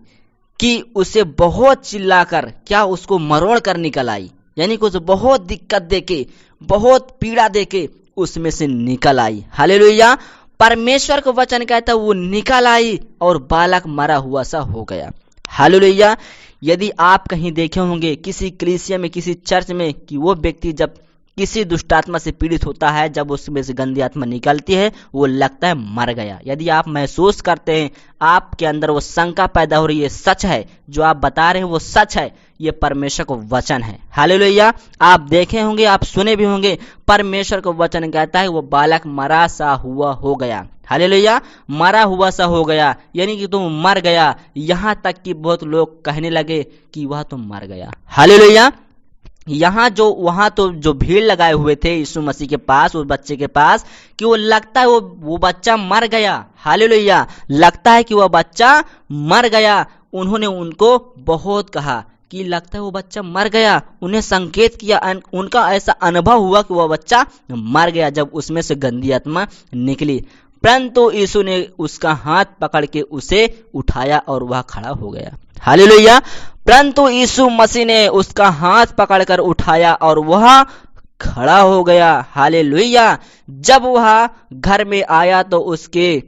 कि उसे बहुत चिल्लाकर, क्या उसको मरोड़ कर निकल आई, यानी कि उसे बहुत दिक्कत देके, बहुत पीड़ा देके उसमें से निकल आई। हालेलुया। परमेश्वर का वचन कहता है वो निकल आई और बालक मरा हुआ सा हो गया। हालेलुया। यदि आप कहीं देखे होंगे किसी कलीसिया में, किसी चर्च में, कि वो व्यक्ति जब किसी दुष्ट आत्मा से पीड़ित होता है, जब उसमें से गंदी आत्मा निकलती है, वो लगता है मर गया। यदि आप महसूस करते हैं, आपके अंदर वो शंका पैदा हो रही है, सच है जो आप बता रहे हैं वो सच है, ये परमेश्वर का वचन है। हालेलुया। आप देखे होंगे, आप सुने भी होंगे, परमेश्वर का वचन कहता है वो बालक मरा सा हुआ हो गया। हालेलुया। मरा हुआ सा हो गया, यानी कि तुम मर गया। यहाँ तक कि बहुत लोग कहने लगे कि वह तो मर गया। हालेलुया। वहां तो जो भीड़ लगाए हुए थे यीशु मसीह के पास, उस बच्चे के पास, कि वो लगता है वो बच्चा मर गया। हालेलुया। लगता है कि वह बच्चा मर गया। उन्होंने उनको बहुत कहा कि लगता है वो बच्चा मर गया। उन्हें संकेत किया, उनका ऐसा अनुभव हुआ कि वह बच्चा मर गया जब उसमें से गंदी आत्मा निकली। परंतु यीशु ने उसका हाथ पकड़ के उसे उठाया और वह खड़ा हो गया। हालेलुया। परंतु यीशु मसीह ने उसका हाथ पकड़कर उठाया और वह खड़ा हो गया। हालेलुया। जब वह घर में आया तो उसके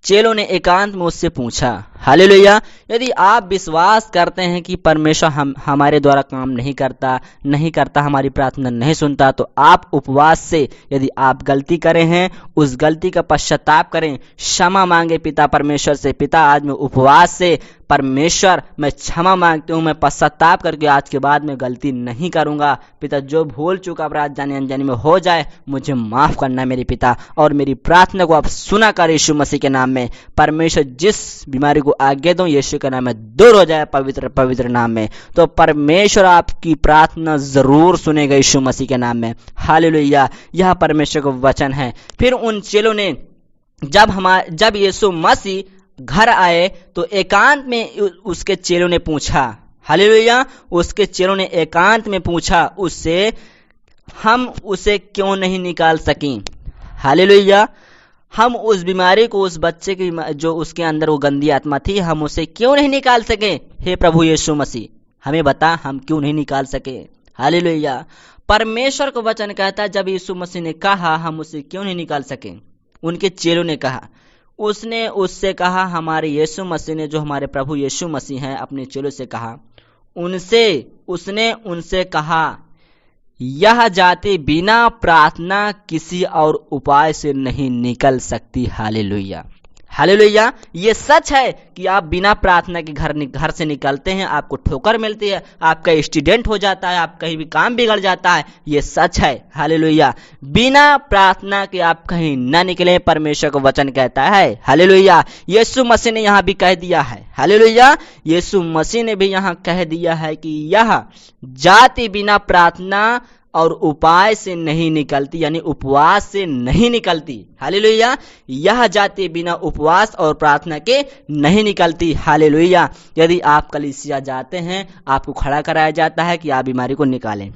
चेलों ने एकांत में उससे पूछा। हालेलुया। यदि आप विश्वास करते हैं कि परमेश्वर हमारे द्वारा काम नहीं करता, हमारी प्रार्थना नहीं सुनता, तो आप उपवास से, यदि आप गलती करे हैं, उस गलती का पश्चाताप करें, क्षमा मांगे पिता परमेश्वर से। पिता, आज मैं उपवास से परमेश्वर मैं क्षमा मांगती हूँ, मैं पश्चाताप करके आज के बाद में गलती नहीं करूंगा। पिता, जो भूल चूक अपराध जाने अनजाने में हो जाए मुझे माफ करना मेरे पिता, और मेरी प्रार्थना को आप सुना कर यीशु मसीह के नाम में। परमेश्वर जिस बीमारी को आगे दो यीशु के नाम में दूर हो जाए, पवित्र पवित्र नाम में। तो परमेश्वर आपकी प्रार्थना जरूर सुनेगा यीशु मसीह के नाम में। हालेलुया। यह परमेश्वर का वचन है। फिर उन चेलों ने जब यीशु मसीह घर आए तो एकांत में उसके चेलों ने पूछा। हालेलुया। उसके चेलों ने एकांत में पूछा उससे, हम उसे क्यों नहीं निकाल सकें। हालेलुया। हम उस बीमारी को, उस बच्चे की जो उसके अंदर वो गंदी आत्मा थी, हम उसे क्यों नहीं निकाल सके। हे प्रभु यीशु मसीह, हमें बता हम क्यों नहीं निकाल सके। हालेलुया। परमेश्वर का वचन कहता है जब यीशु मसीह ने कहा हम उसे क्यों नहीं निकाल सके, उनके चेलों ने कहा, उसने उससे कहा, हमारे यीशु मसीह ने, जो हमारे प्रभु यीशु मसीह हैं, अपने चेलों से कहा, उसने उनसे कहा, यह जाति बिना प्रार्थना किसी और उपाय से नहीं निकल सकती। हालेलुया। हालेलुया। ये सच है कि आप बिना प्रार्थना के घर से निकलते हैं, आपको ठोकर मिलती है, आपका एक्सीडेंट हो जाता है, आप कहीं भी काम बिगड़ जाता है। ये सच है। हालेलुया। बिना प्रार्थना के आप कहीं ना निकले, परमेश्वर का वचन कहता है। हालेलुया। यीशु मसीह ने यहाँ भी कह दिया है। हालेलुया। यीशु मसीह ने भी यहाँ कह दिया है कि यह जाति बिना प्रार्थना और उपाय से नहीं निकलती, यानी उपवास से नहीं निकलती। हालेलुया। यह जाति बिना उपवास और प्रार्थना के नहीं निकलती। हालेलुया। यदि आप कलीसिया जाते हैं, आपको खड़ा कराया जाता है कि आप बीमारी को निकालें।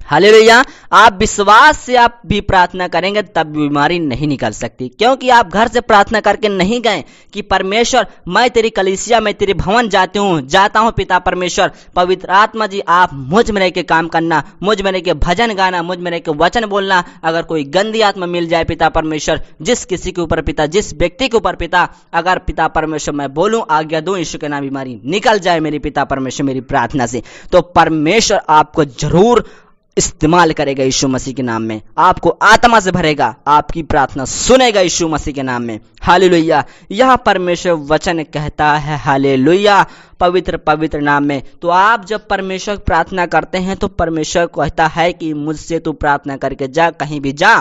हालेलुया। आप विश्वास से आप भी प्रार्थना करेंगे तब बीमारी नहीं निकल सकती, क्योंकि आप घर से प्रार्थना करके नहीं गए कि परमेश्वर मैं तेरी कलीसिया में तेरे भवन जाता हूँ पिता परमेश्वर, पवित्र आत्मा जी आप मुझ में रह के काम करना, मुझ में रह के भजन गाना, मुझ में रह के वचन बोलना। अगर कोई गंदी आत्मा मिल जाए पिता परमेश्वर, जिस किसी के ऊपर पिता, जिस व्यक्ति के ऊपर पिता, अगर पिता परमेश्वर मैं बोलूं, आज्ञा दूं, यीशु के नाम बीमारी निकल जाए मेरी पिता परमेश्वर मेरी प्रार्थना से, तो परमेश्वर आपको जरूर इस्तेमाल करेगा यीशु मसीह के नाम में, आपको आत्मा से भरेगा, आपकी प्रार्थना सुनेगा यीशु मसीह के नाम में। हालेलुया। यह परमेश्वर वचन कहता है। हालेलुया। पवित्र पवित्र नाम में। तो आप जब परमेश्वर प्रार्थना करते हैं तो परमेश्वर कहता है कि मुझसे तू प्रार्थना करके जा, कहीं भी जा,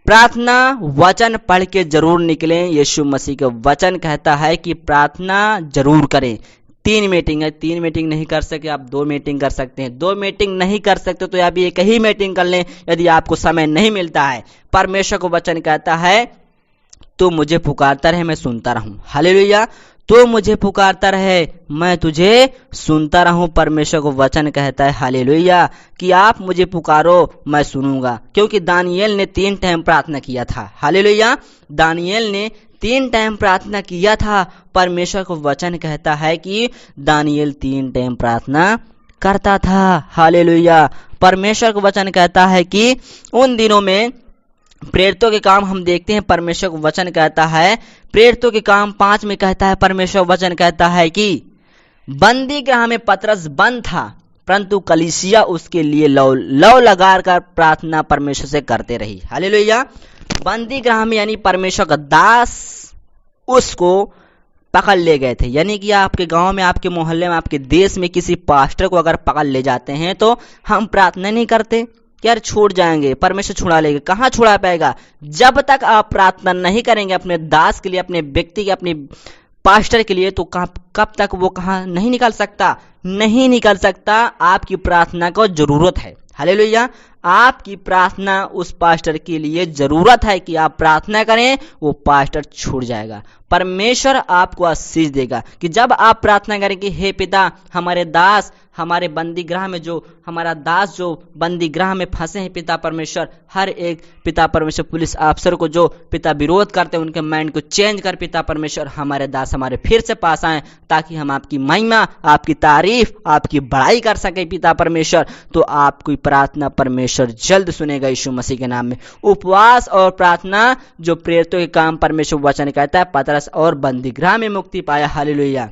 प्रार्थना वचन पढ़ के जरूर निकलें। यीशु मसीह का वचन कहता है कि प्रार्थना जरूर करें। 3 मीटिंग है, 3 मीटिंग नहीं कर सके आप 2 मीटिंग कर सकते हैं, 2 मीटिंग नहीं कर सकते तो आप एक ही मीटिंग कर लें यदि आपको समय नहीं मिलता है। परमेश्वर को वचन कहता है तू मुझे पुकारता रहे मैं सुनता रहूं। हालेलुया। तो मुझे पुकारता रहे मैं तुझे सुनता रहूं। परमेश्वर को वचन कहता है हालेलुया कि आप मुझे पुकारो मैं सुनूंगा, क्योंकि दानियेल ने 3 टाइम प्रार्थना किया था। हालेलुया। दानियेल ने 3 टाइम प्रार्थना किया था। परमेश्वर को वचन कहता है कि दानियेल 3 टाइम प्रार्थना करता था। हालेलुया। परमेश्वर को वचन कहता है कि उन दिनों में प्रेरितों के काम हम देखते हैं, परमेश्वर का वचन कहता है, प्रेरितों के काम 5 में कहता है, परमेश्वर वचन कहता है कि बंदी गृह में पतरस बंद था, परंतु कलीसिया उसके लिए लौ लगा कर प्रार्थना परमेश्वर से करते रही। हालेलुया। बंदी गृह में यानी परमेश्वर का दास उसको पकड़ ले गए थे। यानी कि आपके गांव में, आपके मोहल्ले में, आपके देश में किसी पास्टर को अगर पकड़ ले जाते हैं तो हम प्रार्थना नहीं करते कि यार छूट जाएंगे, परमेश्वर छुड़ा लेगा। कहाँ छुड़ा पाएगा? जब तक आप प्रार्थना नहीं करेंगे अपने दास के लिए, अपने व्यक्ति के, अपने पास्टर के लिए, तो कब तक वो कहाँ नहीं निकल सकता, नहीं निकल सकता। आपकी प्रार्थना को जरूरत है। हालेलुया। आपकी प्रार्थना उस पास्टर के लिए जरूरत है कि आप प्रार्थना करें, वो पास्टर छूट जाएगा। परमेश्वर आपको आशीष देगा कि जब आप प्रार्थना करें कि हे पिता, हमारे दास, हमारे बंदी गृह में जो हमारा दास जो बंदी गृह में फंसे हैं, पिता परमेश्वर, हर एक पिता परमेश्वर पुलिस अफसर को जो पिता विरोध करते हैं, उनके माइंड को चेंज कर पिता परमेश्वर, हमारे दास हमारे फिर से पास आए ताकि हम आपकी महिमा, आपकी तारीफ, आपकी बड़ाई कर सके पिता परमेश्वर। तो आपकी प्रार्थना परमेश्वर जल्द सुनेगा यीशु मसीह के नाम में। उपवास और प्रार्थना जो प्रेरितों के काम परमेश्वर वचन कहता है, पतरस और बंदी गृह में मुक्ति पाया। हालेलुया।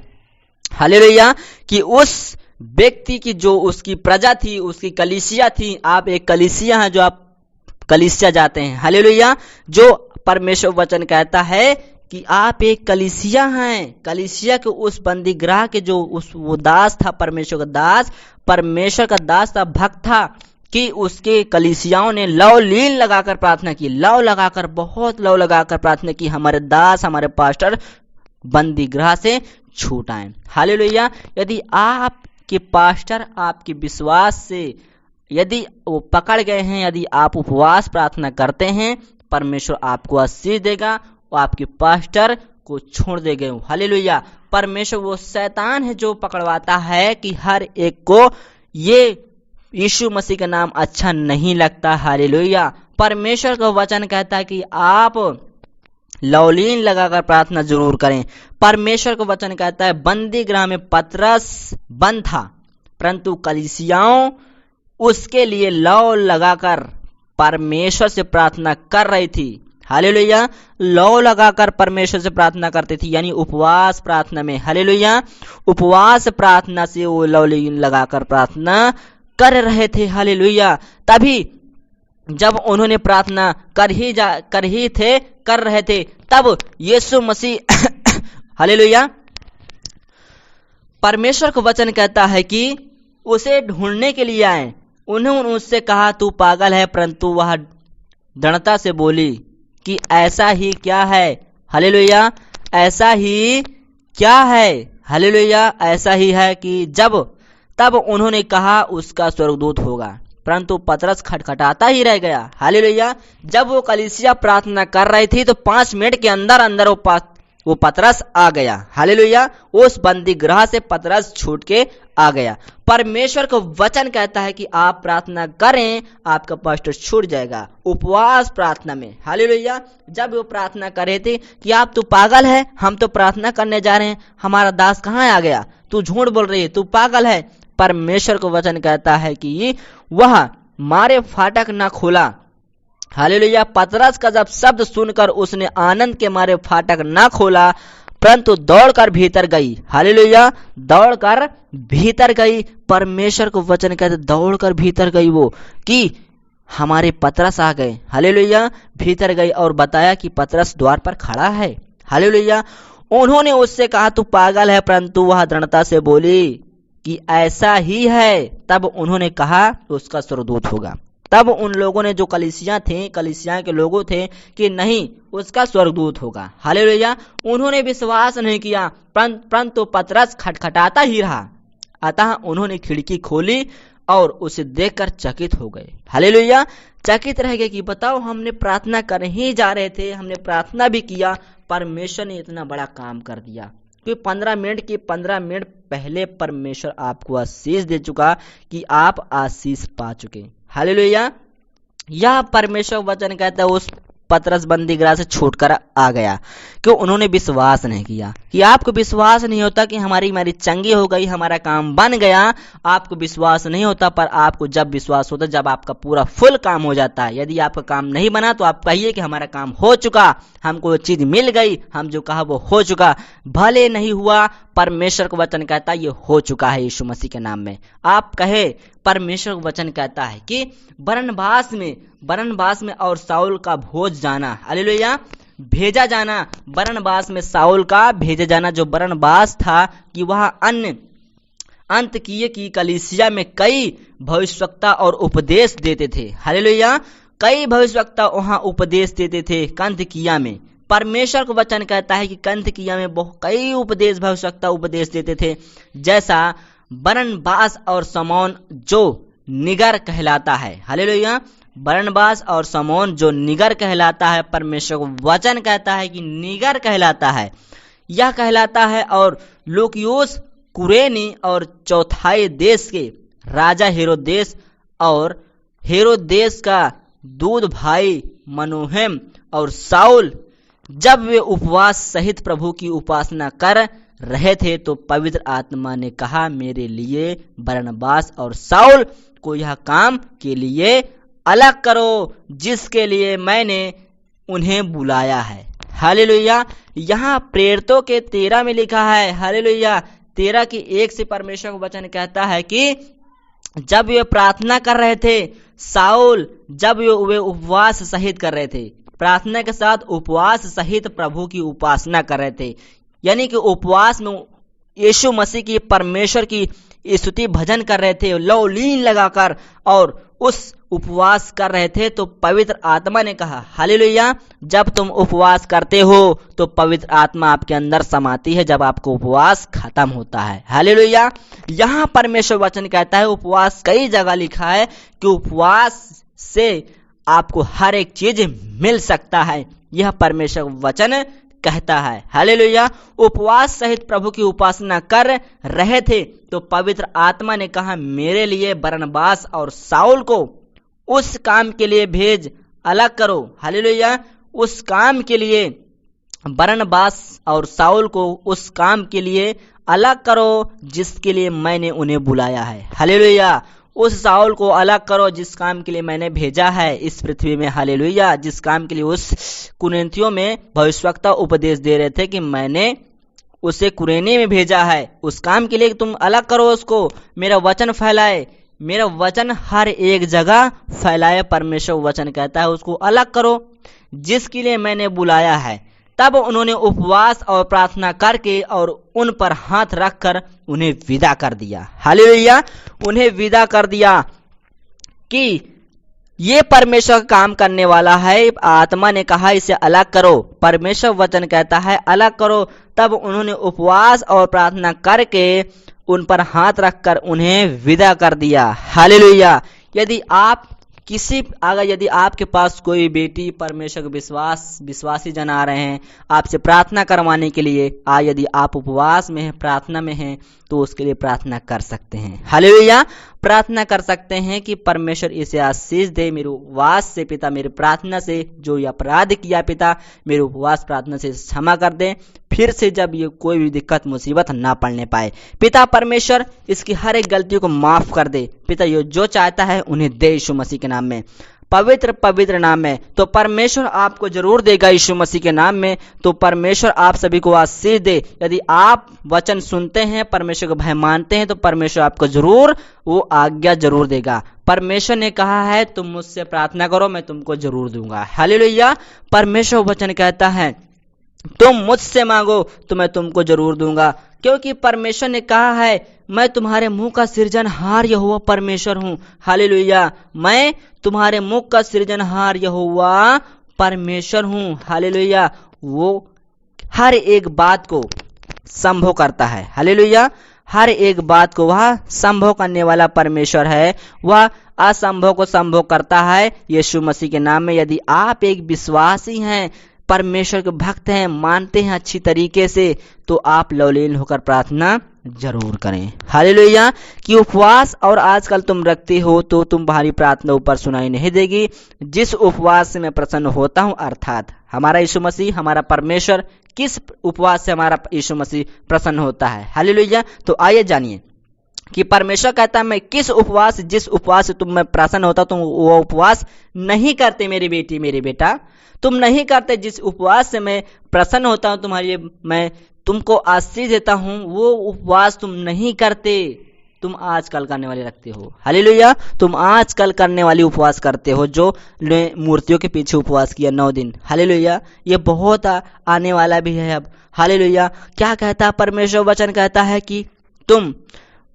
हालेलुया। कि उस व्यक्ति की जो उसकी प्रजा थी, उसकी कलीसिया थी। आप एक कलीसिया हैं, जो आप कलीसिया जाते हैं। हालेलुया। जो परमेश्वर वचन कहता है कि आप एक कलीसिया हैं। कलीसिया के उस बंदी गृह के जो वो दास था, परमेश्वर का दास, परमेश्वर का दास था, भक्त था, कि उसके कलीसियाओं ने लौ लीन लगाकर प्रार्थना की, लौ लगाकर, बहुत लौ लगाकर प्रार्थना की, हमारे दास, हमारे पास्टर बंदी गृह से छूट आए। हालेलुया। यदि आपके पास्टर आपके विश्वास से यदि वो पकड़ गए हैं, यदि आप उपवास प्रार्थना करते हैं, परमेश्वर आपको आशीष देगा, वो आपके पास्टर को छोड़ देंगे। हालेलुया। परमेश्वर वो शैतान है जो पकड़वाता है कि हर एक को ये यीशु मसीह का नाम अच्छा नहीं लगता। हालेलुया। परमेश्वर का वचन कहता है कि आप लौलीन लगाकर प्रार्थना जरूर करें। परमेश्वर का वचन कहता है बंदी गृह में पतरस बंद था, परंतु कलीसियाओं उसके लिए लौ लगाकर परमेश्वर से प्रार्थना कर रही थी। हालेलुया। लौ लगाकर परमेश्वर से प्रार्थना करती थी, यानी उपवास प्रार्थना में। हालेलुया। उपवास प्रार्थना से वो लौलीन लगाकर प्रार्थना कर रहे थे। हालेलुया। तभी जब उन्होंने प्रार्थना कर रहे थे, तब यीशु मसीह हालेलुया, परमेश्वर का वचन कहता है कि उसे ढूंढने के लिए आए। उन्होंने उससे कहा तू पागल है, परंतु वह दृढ़ता से बोली कि ऐसा ही क्या है। हालेलुया। ऐसा ही क्या है। हालेलुया। ऐसा ही है कि तब उन्होंने कहा उसका स्वर्गदूत होगा, परंतु पतरस खटखटाता ही रह गया। हालेलुया। जब वो कलीसिया प्रार्थना कर रही थी तो 5 मिनट के अंदर वो पतरस आ गया। हालेलुया। उस बंदी गृह से पतरस छूट के आ गया। परमेश्वर का वचन कहता है कि आप प्रार्थना करें, आपका पास्टर छूट जाएगा उपवास प्रार्थना में। हालेलुया। जब वो प्रार्थना कर रहे थे कि आप तो पागल है, हम तो प्रार्थना करने जा रहे हैं, हमारा दास कहाँ आ गया, तू झूठ बोल रही है, तू पागल है। परमेश्वर को वचन कहता है कि वह मारे फाटक न खोला। हालेलुया। पतरस का जब शब्द सुनकर उसने आनंद के मारे फाटक न खोला, परंतु दौड़कर भीतर गई। हालेलुया। दौड़कर भीतर गई। परमेश्वर को वचन कहते दौड़कर भीतर गई वो, कि हमारे पतरस आ गए। हालेलुया। भीतर गई और बताया कि पतरस द्वार पर खड़ा है। हालेलुया। उन्होंने उससे कहा तू पागल है, परंतु वह दृढ़ता से बोली कि ऐसा ही है। तब उन्होंने कहा उसका स्वर्गदूत होगा। तब उन लोगों ने, जो कलीसिया के लोगों थे, कि नहीं, उसका स्वर्गदूत होगा। हालेलुया। उन्होंने विश्वास नहीं किया, परंतु पतरस खटखटाता ही रहा। अतः उन्होंने खिड़की खोली और उसे देखकर चकित हो गए। हालेलुया। चकित रह गए कि बताओ, हमने प्रार्थना कर ही जा रहे थे, हमने प्रार्थना भी किया, परमेश्वर ने इतना बड़ा काम कर दिया। कि 15 मिनट पहले परमेश्वर आपको आशीष दे चुका कि आप आशीष पा चुके। हालेलुया। यह परमेश्वर वचन कहता है उस पतरस बंदीगृह से छूटकर आ गया, कि उन्होंने विश्वास नहीं किया। कि आपको विश्वास नहीं होता कि हमारी चंगी हो गई, हमारा काम बन गया, आपको विश्वास नहीं होता। पर आपको जब विश्वास होता, जब आपका पूरा फुल काम हो जाता है। यदि आपका काम नहीं बना तो आप कहिए कि हमारा काम हो चुका, हमको चीज मिल गई, हम जो कहा वो हो चुका। भले नहीं हुआ, परमेश्वर का वचन कहता है ये हो चुका है यीशु मसीह के नाम में। आप कहे, परमेश्वर का वचन कहता है कि बरनबास में और शाऊल का भोज जाना, हालेलुया, भेजा जाना, बरनबास में शाऊल का भेजा जाना। जो बरनबास था कि वह अंतकिया की कलीसिया में कई भविष्यवक्ता और उपदेश देते थे, हालेलुया, कई भविष्यवक्ता वहां उपदेश देते थे कंदकिया में। परमेश्वर का वचन कहता है कि कंदकिया में कई उपदेश भविष्यवक्ता उपदेश देते थे, जैसा बरनबास और शमौन जो निगर कहलाता है, हालेलुया, बरनबास और शमौन जो निगर कहलाता है। परमेश्वर का वचन कहता है कि निगर कहलाता है, यह कहलाता है। और लूकियुस कुरेनी और चौथाई देश के राजा हेरोदेस और हेरोदेस का दूध भाई मनोहेम और शाऊल जब वे उपवास सहित प्रभु की उपासना कर रहे थे तो पवित्र आत्मा ने कहा, मेरे लिए बरनबास और शाऊल को यह काम के लिए अलग करो जिसके लिए मैंने उन्हें बुलाया है, हालेलुया। यहाँ प्रेरितों के 13 में लिखा है, हालेलुया, 13 की 1 से परमेश्वर का वचन कहता है कि जब वे प्रार्थना कर रहे थे, शाऊल जब वे उपवास सहित कर रहे थे, प्रार्थना के साथ उपवास सहित प्रभु की उपासना कर रहे थे, यानी कि उपवास में यीशु मसीह की, परमेश्वर की स्तुति भजन कर रहे थे, लौलीन लगाकर, और उस उपवास कर रहे थे। तो पवित्र आत्मा ने कहा, हालेलुया, जब तुम उपवास करते हो तो पवित्र आत्मा आपके अंदर समाती है जब आपको उपवास खत्म होता है, हालेलुया। यहाँ परमेश्वर वचन कहता है, उपवास कई जगह लिखा है कि उपवास से आपको हर एक चीज मिल सकता है, यह परमेश्वर वचन कहता है, हालेलुया। उपवास सहित प्रभु की उपासना कर रहे थे तो पवित्र आत्मा ने कहा, मेरे लिए बरनबास और शाऊल को उस काम के लिए भेज अलग करो, हालेलुया, उस काम के लिए बरनबास और शाऊल को उस काम के लिए अलग करो जिसके लिए मैंने उन्हें बुलाया है, हालेलुया। उस शाऊल को अलग करो जिस काम के लिए मैंने भेजा है इस पृथ्वी में, हालेलुया, जिस काम के लिए उस कुरिन्थियों में भविष्यवक्ता उपदेश दे रहे थे कि मैंने उसे कुरेनी में भेजा है, उस काम के लिए तुम अलग करो उसको, मेरा वचन फैलाए, मेरा वचन हर एक जगह फैलाए। परमेश्वर वचन कहता है उसको अलग करो जिसके लिए मैंने बुलाया है। तब उन्होंने उपवास और प्रार्थना करके और उन पर हाथ रखकर उन्हें विदा कर दिया, हालेलुया, उन्हें विदा कर दिया कि ये परमेश्वर का काम करने वाला है। आत्मा ने कहा इसे अलग करो, परमेश्वर वचन कहता है अलग करो। तब उन्होंने उपवास और प्रार्थना करके उन पर हाथ रखकर उन्हें विदा कर दिया, हालेलुया। यदि आपके पास कोई बेटी परमेश्वर का विश्वासी जन आ रहे हैं आपसे प्रार्थना करवाने के लिए, यदि आप उपवास में हैं, प्रार्थना में हैं, तो उसके लिए प्रार्थना कर सकते हैं, हालेलुया, प्रार्थना कर सकते हैं कि परमेश्वर इसे आशीष दे। मेरे उपवास से पिता, मेरी प्रार्थना से जो ये अपराध किया पिता, मेरे उपवास प्रार्थना से क्षमा कर दे, फिर से जब ये कोई भी दिक्कत मुसीबत ना पड़ने पाए। पिता परमेश्वर इसकी हर एक गलती को माफ कर दे पिता, ये जो चाहता है उन्हें दे यीशु मसीह के नाम में, पवित्र नाम में। तो परमेश्वर आपको जरूर देगा यीशु मसीह के नाम में। तो परमेश्वर आप सभी को आशीष दे। यदि आप वचन सुनते हैं, परमेश्वर का भय मानते हैं, तो परमेश्वर आपको जरूर वो आज्ञा जरूर देगा। परमेश्वर ने कहा है तुम मुझसे प्रार्थना करो, मैं तुमको जरूर दूंगा, हालेलुया। परमेश्वर वचन कहता है तुम मुझसे मांगो तो मैं तुमको जरूर दूंगा, क्योंकि परमेश्वर ने कहा है मैं तुम्हारे मुंह का सृजनहार यहोवा परमेश्वर हूँ, हालेलुया, मैं तुम्हारे मुख का सृजनहार यहोवा परमेश्वर हूँ, हालेलुया। वो हर एक बात को संभव करता है, हालेलुया, हर एक बात को वह संभव करने वाला परमेश्वर है। वह असंभव को संभव करता है यीशु मसीह के नाम में। यदि आप एक विश्वासी हैं, परमेश्वर के भक्त हैं, मानते हैं अच्छी तरीके से, तो आप लवलीन होकर प्रार्थना जरूर करें। हालेलुया। कि उपवास और आजकल तुम रखते हो तो तुम्हारी प्रार्थना ऊपर सुनाई नहीं देगी। जिस उपवास से मैं प्रसन्न होता हूं, अर्थात हमारा यीशु मसीह, हमारा परमेश्वर, किस उपवास से हमारा यीशु मसीह प्रसन्न होता है। हालेलुया। तो आइए जानिए कि परमेश्वर कहता है मैं किस उपवास, जिस उपवास से तुम मैं प्रसन्न होता तुम वो उपवास नहीं करते। मेरी बेटी, मेरे बेटा, तुम नहीं करते। जिस उपवास से मैं प्रसन्न होता हूं, तुम्हारी मैं तुमको आशीष देता हूं, वो उपवास तुम नहीं करते। तुम आजकल करने वाले रखते हो। हालेलुया। तुम आजकल करने वाली उपवास करते हो, जो मूर्तियों के पीछे उपवास किया 9 दिन। हालेलुया। ये बहुत आने वाला भी है अब। हालेलुया। क्या कहता है परमेश्वर वचन? कहता है कि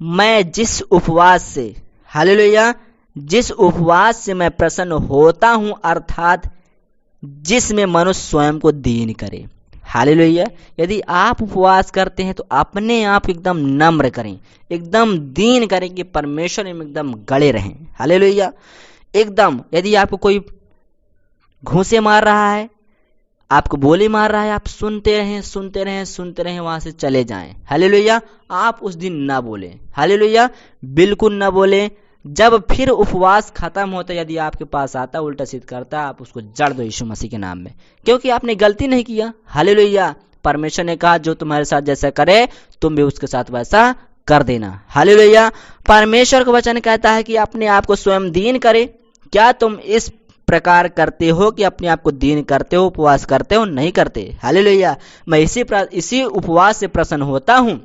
मैं जिस उपवास से, हालेलुया, जिस उपवास से मैं प्रसन्न होता हूं, अर्थात जिसमें मनुष्य स्वयं को दीन करे। हालेलुया। यदि आप उपवास करते हैं तो अपने आप एकदम नम्र करें, एकदम दीन करें कि परमेश्वर में एकदम गड़े रहें। हालेलुया। एकदम, यदि आपको कोई घूंसे मार रहा है, आपको बोली मार रहा है, आप सुनते रहें, सुनते रहें, सुनते रहें, वहां से चले जाएं। हालेलुया। आप उस दिन ना बोले। हालेलुया। बिल्कुल ना बोले। जब फिर उपवास खत्म होता है, यदि आपके पास आता, उल्टा सीधा करता, आप उसको जड़ दो यीशु मसीह के नाम में, क्योंकि आपने गलती नहीं किया। हालेलुया। परमेश्वर ने कहा जो तुम्हारे साथ जैसा करे तुम भी उसके साथ वैसा कर देना। हालेलुया। परमेश्वर का वचन कहता है कि अपने आप को स्वयं दीन करे। क्या तुम इस प्रकार करते हो कि अपने आप को दीन करते हो, उपवास करते हो? नहीं करते। हालेलुया। मैं इसी उपवास से प्रसन्न होता हूं।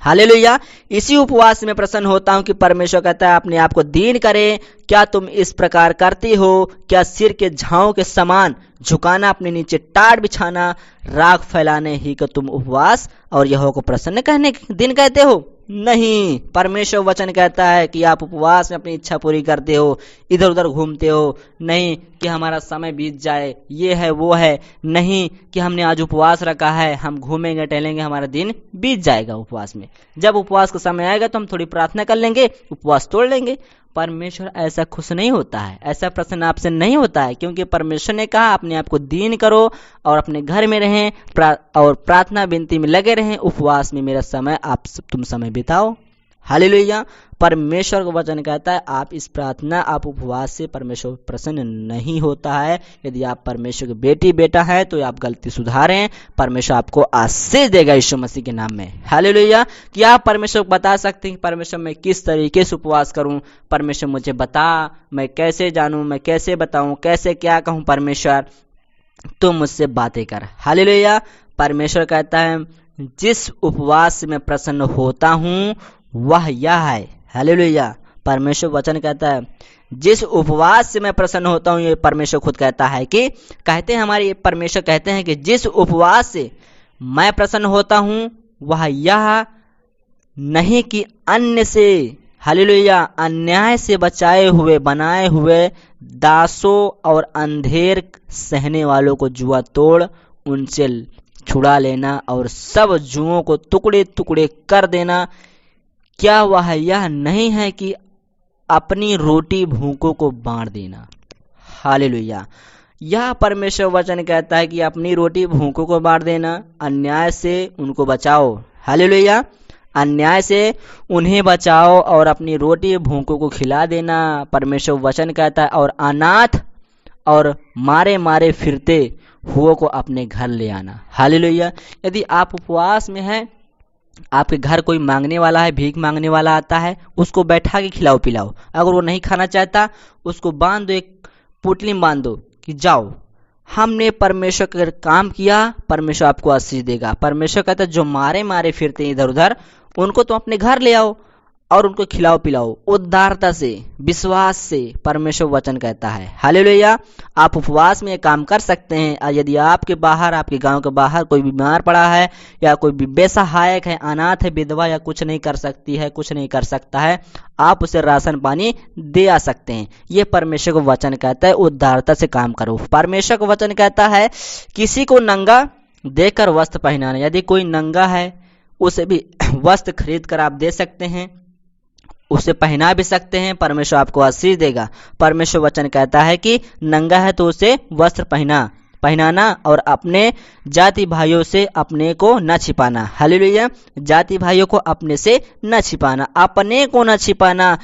हालेलुया। इसी उपवास में प्रसन्न होता हूं कि परमेश्वर कहता है अपने आप को दीन करें। क्या तुम इस प्रकार करते हो? क्या सिर के झाओं के समान झुकाना, अपने नीचे टाट बिछाना, राख फैलाने ही को तुम उपवास और यहोवा को प्रसन्न कहने दिन कहते हो? नहीं। परमेश्वर वचन कहता है कि आप उपवास में अपनी इच्छा पूरी करते हो, इधर उधर घूमते हो। नहीं कि हमारा समय बीत जाए, ये है वो है। नहीं कि हमने आज उपवास रखा है, हम घूमेंगे टहलेंगे, हमारा दिन बीत जाएगा उपवास में। जब उपवास का समय आएगा तो हम थोड़ी प्रार्थना कर लेंगे, उपवास तोड़ लेंगे। परमेश्वर ऐसा खुश नहीं होता है, ऐसा प्रसन्न आपसे नहीं होता है, क्योंकि परमेश्वर ने कहा अपने आप को दीन करो और अपने घर में रहें और प्रार्थना विनती में लगे रहें। उपवास में मेरा समय तुम समय बिताओ। हालेलुया। परमेश्वर का वचन कहता है आप इस प्रार्थना, आप उपवास से परमेश्वर प्रसन्न नहीं होता है। यदि आप परमेश्वर के बेटी बेटा है तो आप गलती सुधारें, परमेश्वर आपको आशीष देगा यीशु मसीह के नाम में। हालेलुया। कि आप परमेश्वर को बता सकते हैं परमेश्वर मैं किस तरीके से उपवास करूं, परमेश्वर मुझे बता, मैं कैसे जानूं, मैं कैसे बताऊं, कैसे क्या कहूं, परमेश्वर तुम मुझसे बातें कर। हालेलुया। परमेश्वर कहता है जिस उपवास से मैं प्रसन्न होता हूं वह यह है। हालेलुया। परमेश्वर वचन कहता है जिस उपवास से मैं प्रसन्न होता हूं, ये परमेश्वर खुद कहता है कि कहते हैं हमारे परमेश्वर कहते हैं कि जिस उपवास से मैं प्रसन्न होता हूं वह यह नहीं कि अन्य से, हालेलुया, अन्याय से बचाए हुए बनाए हुए दासों और अंधेर सहने वालों को जुआ तोड़ उनसे छुड़ा लेना और सब जुओं को टुकड़े टुकड़े कर देना। क्या वह यह नहीं है कि अपनी रोटी भूखों को बांट देना? हालेलुया। यह परमेश्वर वचन कहता है कि अपनी रोटी भूखों को बांट देना, अन्याय से उनको बचाओ। हालेलुया। अन्याय से उन्हें बचाओ और अपनी रोटी भूखों को खिला देना। परमेश्वर वचन कहता है और अनाथ और मारे मारे फिरते हुओं को अपने घर ले आना। हालेलुया। यदि आप उपवास में हैं, आपके घर कोई मांगने वाला है, भीख मांगने वाला आता है, उसको बैठा के खिलाओ पिलाओ। अगर वो नहीं खाना चाहता उसको बांध दो, एक पुतली में बांध दो कि जाओ हमने परमेश्वर का काम किया, परमेश्वर आपको आशीष देगा। परमेश्वर कहता है जो मारे मारे फिरते हैं इधर उधर उनको तो अपने घर ले आओ और उनको खिलाओ पिलाओ उदारता से, विश्वास से, परमेश्वर वचन कहता है। हालेलुया। आप उपवास में काम कर सकते हैं। यदि आपके बाहर, आपके गांव के बाहर कोई बीमार पड़ा है या कोई बेसहायक है, अनाथ है, विधवा या कुछ नहीं कर सकती है, कुछ नहीं कर सकता है, आप उसे राशन पानी दे आ सकते हैं। ये परमेश्वर का वचन कहता है उदारता से काम करो। परमेश्वर का वचन कहता है किसी को नंगा देकर वस्त्र पहनाना। यदि कोई नंगा है उसे भी वस्त्र खरीद कर आप दे सकते हैं, उसे पहना भी सकते हैं, परमेश्वर आपको आशीष देगा। परमेश्वर वचन कहता है कि नंगा है तो उसे वस्त्र पहना, पहनाना और अपने जाति भाइयों से अपने को न छिपाना। हालेलुया। जाति भाइयों को अपने से न छिपाना, अपने को न छिपाना,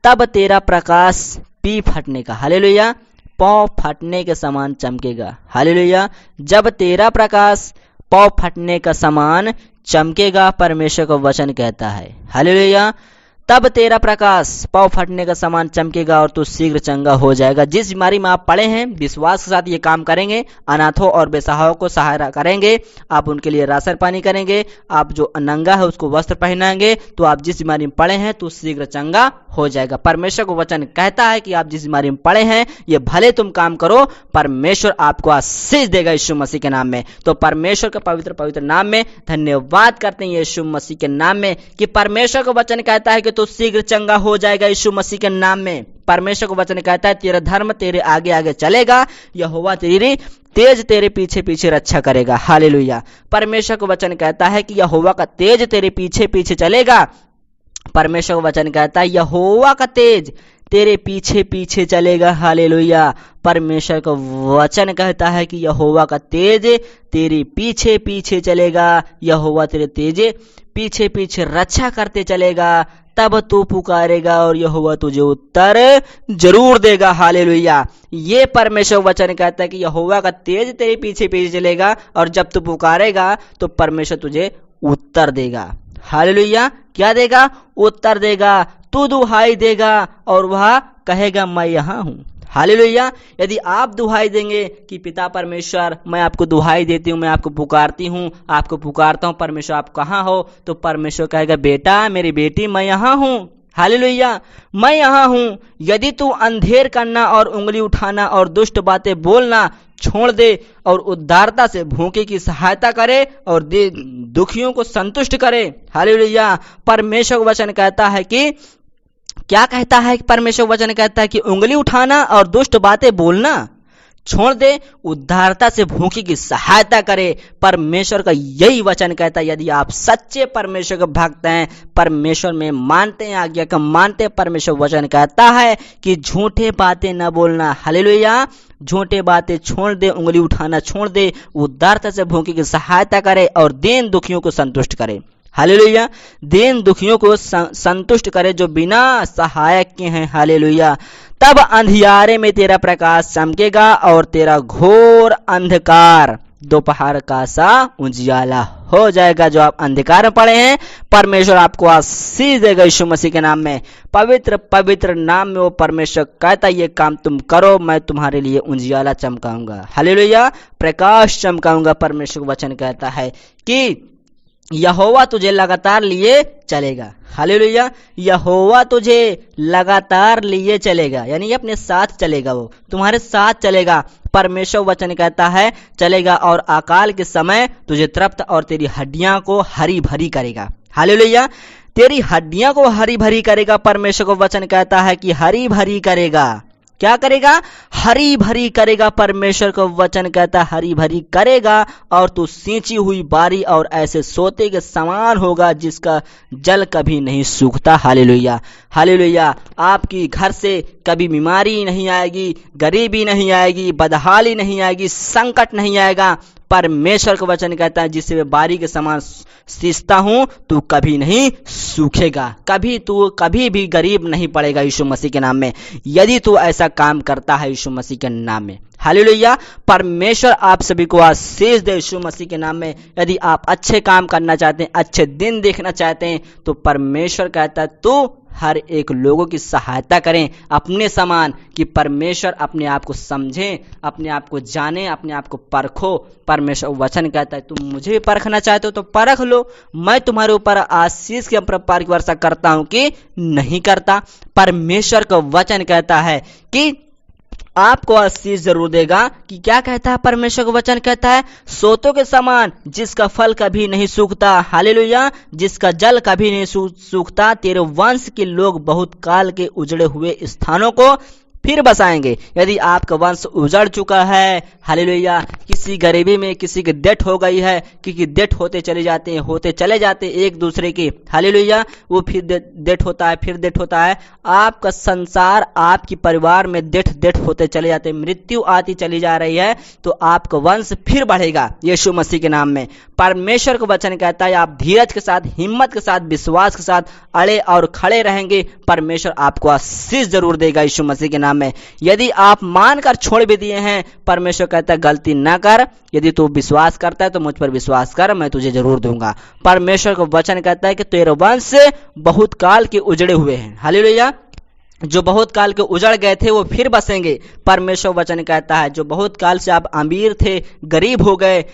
तब तेरा प्रकाश पी फटने का, हालेलुया, पाँव फटने के समान चमकेगा। हालेलुया। जब तेरा प्रकाश पाँव फटने का समान चमकेगा, परमेश्वर का वचन कहता है, हालेलुया, तब तेरा प्रकाश पाँव फटने का समान चमकेगा और तू शीघ्र चंगा हो जाएगा। जिस बीमारी में आप पड़े हैं, विश्वास के साथ ये काम करेंगे, अनाथों और बेसहायों को सहायता करेंगे, आप उनके लिए राशन पानी करेंगे, आप जो नंगा है उसको वस्त्र पहनाएंगे, तो आप जिस बीमारी में पड़े हैं तो शीघ्र चंगा हो जाएगा। परमेश्वर को वचन कहता है कि आप जिस बीमारी में पड़े हैं, ये भले तुम काम करो, परमेश्वर आपको आशीष देगा यीशु मसीह के नाम में। तो परमेश्वर के पवित्र पवित्र नाम में धन्यवाद करते हैं यीशु मसीह के नाम में कि परमेश्वर को वचन कहता है कि तू शीघ्र चंगा हो जाएगा यीशु मसीह के नाम में। परमेश्वर को वचन कहता है तेरा धर्म तेरे आगे आगे चलेगा, यहोवा तेरी तेज तेरे पीछे पीछे रक्षा करेगा। हालेलुया। परमेश्वर को वचन कहता है कि यहोवा का तेज तेरे पीछे पीछे चलेगा। परमेश्वर का वचन कहता है यहोवा का तेज तेरे पीछे पीछे चलेगा। हालेलुया। परमेश्वर का वचन कहता है कि यहोवा का तेज तेरे पीछे पीछे चलेगा, यहोवा तेरे तेज पीछे पीछे रक्षा करते चलेगा, तब तू पुकारेगा और यहोवा तुझे उत्तर जरूर देगा। हालेलुया। ये परमेश्वर वचन कहता है कि यहोवा का तेज तेरे पीछे पीछे चलेगा और जब तू पुकारेगा तो परमेश्वर तुझे उत्तर देगा। हालेलुया। क्या देगा? उत्तर देगा। तू दुहाई देगा और वह कहेगा मैं यहाँ हूँ। हालेलुया। यदि आप दुहाई देंगे कि पिता परमेश्वर मैं आपको दुहाई देती हूँ, मैं आपको पुकारती हूँ, आपको पुकारता हूँ, परमेश्वर आप कहाँ हो, तो परमेश्वर कहेगा बेटा मेरी बेटी मैं यहाँ हूँ। हालेलुया। मैं यहाँ हूँ। यदि तू अंधेर करना और उंगली उठाना और दुष्ट बातें बोलना छोड़ दे और उदारता से भूखे की सहायता करे और दुखियों को संतुष्ट करे। हालेलुया। परमेश्वर वचन कहता है कि क्या कहता है? परमेश्वर वचन कहता है कि उंगली उठाना और दुष्ट बातें बोलना छोड़ दे, उदारता से भूखे की सहायता करे। परमेश्वर का यही वचन कहता है। यदि आप सच्चे परमेश्वर के भक्त हैं, परमेश्वर में मानते हैं, आज्ञा का मानते हैं, परमेश्वर वचन कहता है कि झूठे बातें न बोलना। हालेलुया। झूठे बातें छोड़ दे, उंगली उठाना छोड़ दे, उदारता से भूखे की सहायता करे और दीन दुखियों को संतुष्ट करे। हालेलुया। दीन दुखियों को संतुष्ट करे जो बिना सहायक के हैं। हालेलुया। तब अंधियारे में तेरा प्रकाश चमकेगा और तेरा घोर अंधकार दोपहर का सा उजियाला हो जाएगा। जो आप अंधकार में पड़े हैं, परमेश्वर आपको आशीष देगा यीशु मसीह के नाम में। पवित्र पवित्र नाम में वो परमेश्वर कहता है ये काम तुम करो, मैं तुम्हारे लिए उजियाला चमकाऊंगा। हालेलुया। प्रकाश चमकाऊंगा। परमेश्वर वचन कहता है कि यहोवा तुझे लगातार लिए चलेगा। हालेलुया। यहोवा तुझे लगातार लिए चलेगा, यानी अपने साथ चलेगा, वो तुम्हारे साथ चलेगा। परमेश्वर वचन कहता है चलेगा और अकाल के समय तुझे तृप्त और तेरी हड्डियां को हरी भरी करेगा। हालेलुया। तेरी हड्डियां को हरी भरी करेगा। परमेश्वर को वचन कहता है कि हरी भरी करेगा। क्या करेगा? हरी भरी करेगा। परमेश्वर का वचन कहता है हरी भरी करेगा और तू सींची हुई बारी और ऐसे सोते के समान होगा जिसका जल कभी नहीं सूखता। हालेलुया। हालेलुया। आपकी घर से कभी बीमारी नहीं आएगी, गरीबी नहीं आएगी, बदहाली नहीं आएगी, संकट नहीं आएगा। परमेश्वर का वचन कहता है जिससे मैं बारी के समान सींचता हूं तू कभी नहीं सूखेगा, तू कभी भी गरीब नहीं पड़ेगा यीशु मसीह के नाम में, यदि तू ऐसा काम करता है यीशु मसीह के नाम में। हालेलुया। परमेश्वर आप सभी को आशीष दे यीशु मसीह के नाम में। यदि आप अच्छे काम करना चाहते हैं, अच्छे दिन देखना चाहते हैं, तो परमेश्वर कहता है तू हर एक लोगों की सहायता करें अपने समान, कि परमेश्वर अपने आप को समझें, अपने आप को जाने, अपने आप को परखो। परमेश्वर वचन कहता है तुम मुझे परखना चाहते हो तो परख लो, मैं तुम्हारे ऊपर आशीष के प्रकार की वर्षा करता हूं कि नहीं करता। परमेश्वर का वचन कहता है कि आपको आशीष जरूर देगा। कि क्या कहता है? परमेश्वर का वचन कहता है सोतों के समान जिसका फल कभी नहीं सूखता। हालेलुया। जिसका जल कभी नहीं सूखता। तेरे वंश के लोग बहुत काल के उजड़े हुए स्थानों को फिर बसाएंगे। यदि आपका वंश उजड़ चुका है, हालेलुया, किसी गरीबी में किसी की डेथ हो गई है, क्योंकि डेथ होते चले जाते एक दूसरे की, हालेलुया, वो फिर डेथ होता है, फिर डेथ होता है। आपका संसार, आपकी परिवार में डेथ होते चले जाते, मृत्यु आती चली जा रही है, तो आपका वंश फिर बढ़ेगा यीशु मसीह के नाम में। परमेश्वर का वचन कहता है आप धीरज के साथ, हिम्मत के साथ, विश्वास के साथ अड़े और खड़े रहेंगे, परमेश्वर आपको आशीष जरूर देगा यीशु मसीह के नाम में। यदि आप मानकर छोड़ भी दिए हैं, परमेश्वर कहता है गलती ना कर, यदि तू विश्वास करता है तो मुझ पर विश्वास कर, मैं तुझे जरूर दूंगा। परमेश्वर का वचन कहता है कि तेरे वंश बहुत काल के उजड़े हुए हैं, हालेलुया, जो बहुत काल के उजड़ गए थे वो फिर बसेंगे। परमेश्वर वचन कहता है जो बहुत काल से आप अमीर थे, गरीब हो गए,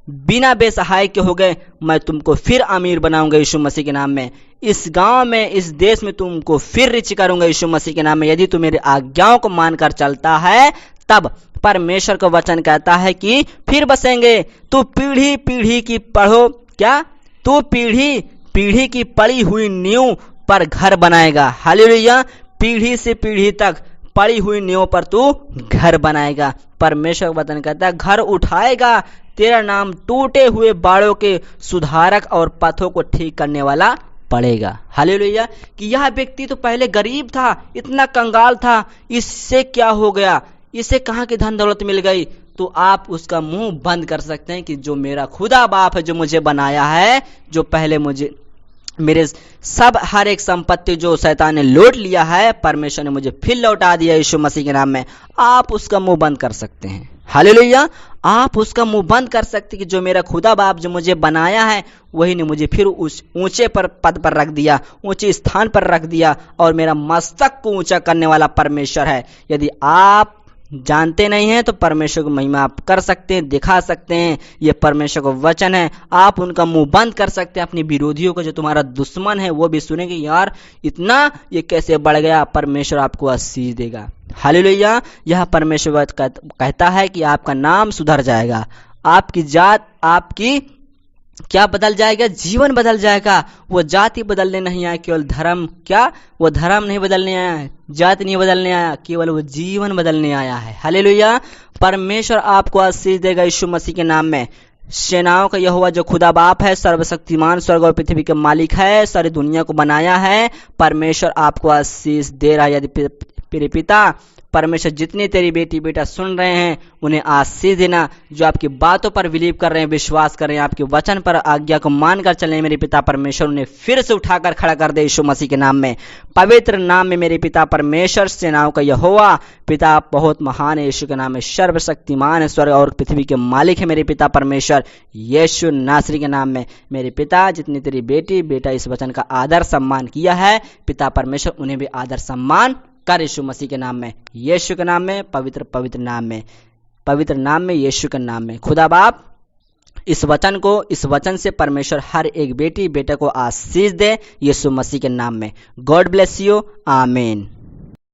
बिना बेसहाय के हो गए, मैं तुमको फिर अमीर बनाऊंगा यीशु मसीह के नाम में। इस गांव में, इस देश में तुमको फिर रिच करूंगा यीशु मसीह के नाम में। यदि तू मेरी आज्ञाओं को मानकर चलता है, तब परमेश्वर का वचन कहता है कि फिर बसेंगे। तू पीढ़ी पीढ़ी की पढ़ो, क्या तू पीढ़ी पीढ़ी की पड़ी हुई नींव पर घर बनाएगा, हालेलुया, पीढ़ी से पीढ़ी तक पड़ी हुई नींव पर तू घर बनाएगा। परमेश्वर का वचन कहता है घर उठाएगा, तेरा नाम टूटे हुए बाड़ों के सुधारक और पथों को ठीक करने वाला पड़ेगा, हालेलुया। कि यह व्यक्ति तो पहले गरीब था, इतना कंगाल था, इससे क्या हो गया, इसे कहाँ की धन दौलत मिल गई, तो आप उसका मुंह बंद कर सकते हैं कि जो मेरा खुदा बाप है, जो मुझे बनाया है, जो पहले मुझे मेरे सब हर एक संपत्ति जो शैतान ने लूट लिया है, परमेश्वर ने मुझे फिर लौटा दिया यीशु मसीह के नाम में। आप उसका मुंह बंद कर सकते हैं, हालेलुया, आप उसका मुंह बंद कर सकते कि जो मेरा खुदा बाप जो मुझे बनाया है, वही ने मुझे फिर उस ऊंचे पद पर रख दिया, ऊंचे स्थान पर रख दिया, और मेरा मस्तक को ऊंचा करने वाला परमेश्वर है। यदि आप जानते नहीं हैं तो परमेश्वर की महिमा आप कर सकते हैं, दिखा सकते हैं, ये परमेश्वर का वचन है। आप उनका मुंह बंद कर सकते हैं, अपनी विरोधियों को, जो तुम्हारा दुश्मन है वो भी सुनेंगे, यार इतना ये कैसे बढ़ गया, परमेश्वर आपको आशीष देगा, हालेलुया। यह परमेश्वर कहता है कि आपका नाम सुधर जाएगा, आपकी जात, आपकी क्या बदल जाएगा, जीवन बदल जाएगा। वो जाति बदलने नहीं आया, केवल धर्म, क्या वो धर्म नहीं बदलने आया, जाति नहीं बदलने आया, केवल वो जीवन बदलने आया है, हालेलुया। परमेश्वर आपको आशीष देगा यीशु मसीह के नाम में। सेनाओं का यहोवा जो खुदा बाप है, सर्वशक्तिमान, स्वर्ग और पृथ्वी के मालिक है, सारी दुनिया को बनाया है, परमेश्वर आपको आशीष दे रहा है। यदि मेरे पिता परमेश्वर जितनी तेरी बेटी बेटा सुन रहे हैं, उन्हें आशीष देना, जो आपकी बातों पर बिलीव कर रहे हैं, विश्वास कर रहे हैं, आपके वचन पर आज्ञा को मानकर चले, मेरे पिता परमेश्वर उन्हें फिर से उठाकर खड़ा कर दे यीशु मसीह के नाम में, पवित्र नाम में। मेरे पिता परमेश्वर, सेनाओं का यहोवा, पिता बहुत महान है, यीशु के नाम में सर्वशक्तिमान है, स्वर्ग और पृथ्वी के मालिक है मेरे पिता परमेश्वर, यीशु नासरी के नाम में। मेरे पिता जितनी तेरी बेटी बेटा इस वचन का आदर सम्मान किया है, पिता परमेश्वर उन्हें भी आदर सम्मान कर यीशु मसीह के नाम में, यीशु के नाम में, पवित्र पवित्र नाम में, पवित्र नाम में, यीशु के नाम में। खुदा बाप इस वचन से परमेश्वर हर एक बेटी बेटे को आशीष दे यीशु मसीह के नाम में। गॉड ब्लेस यू, आमीन।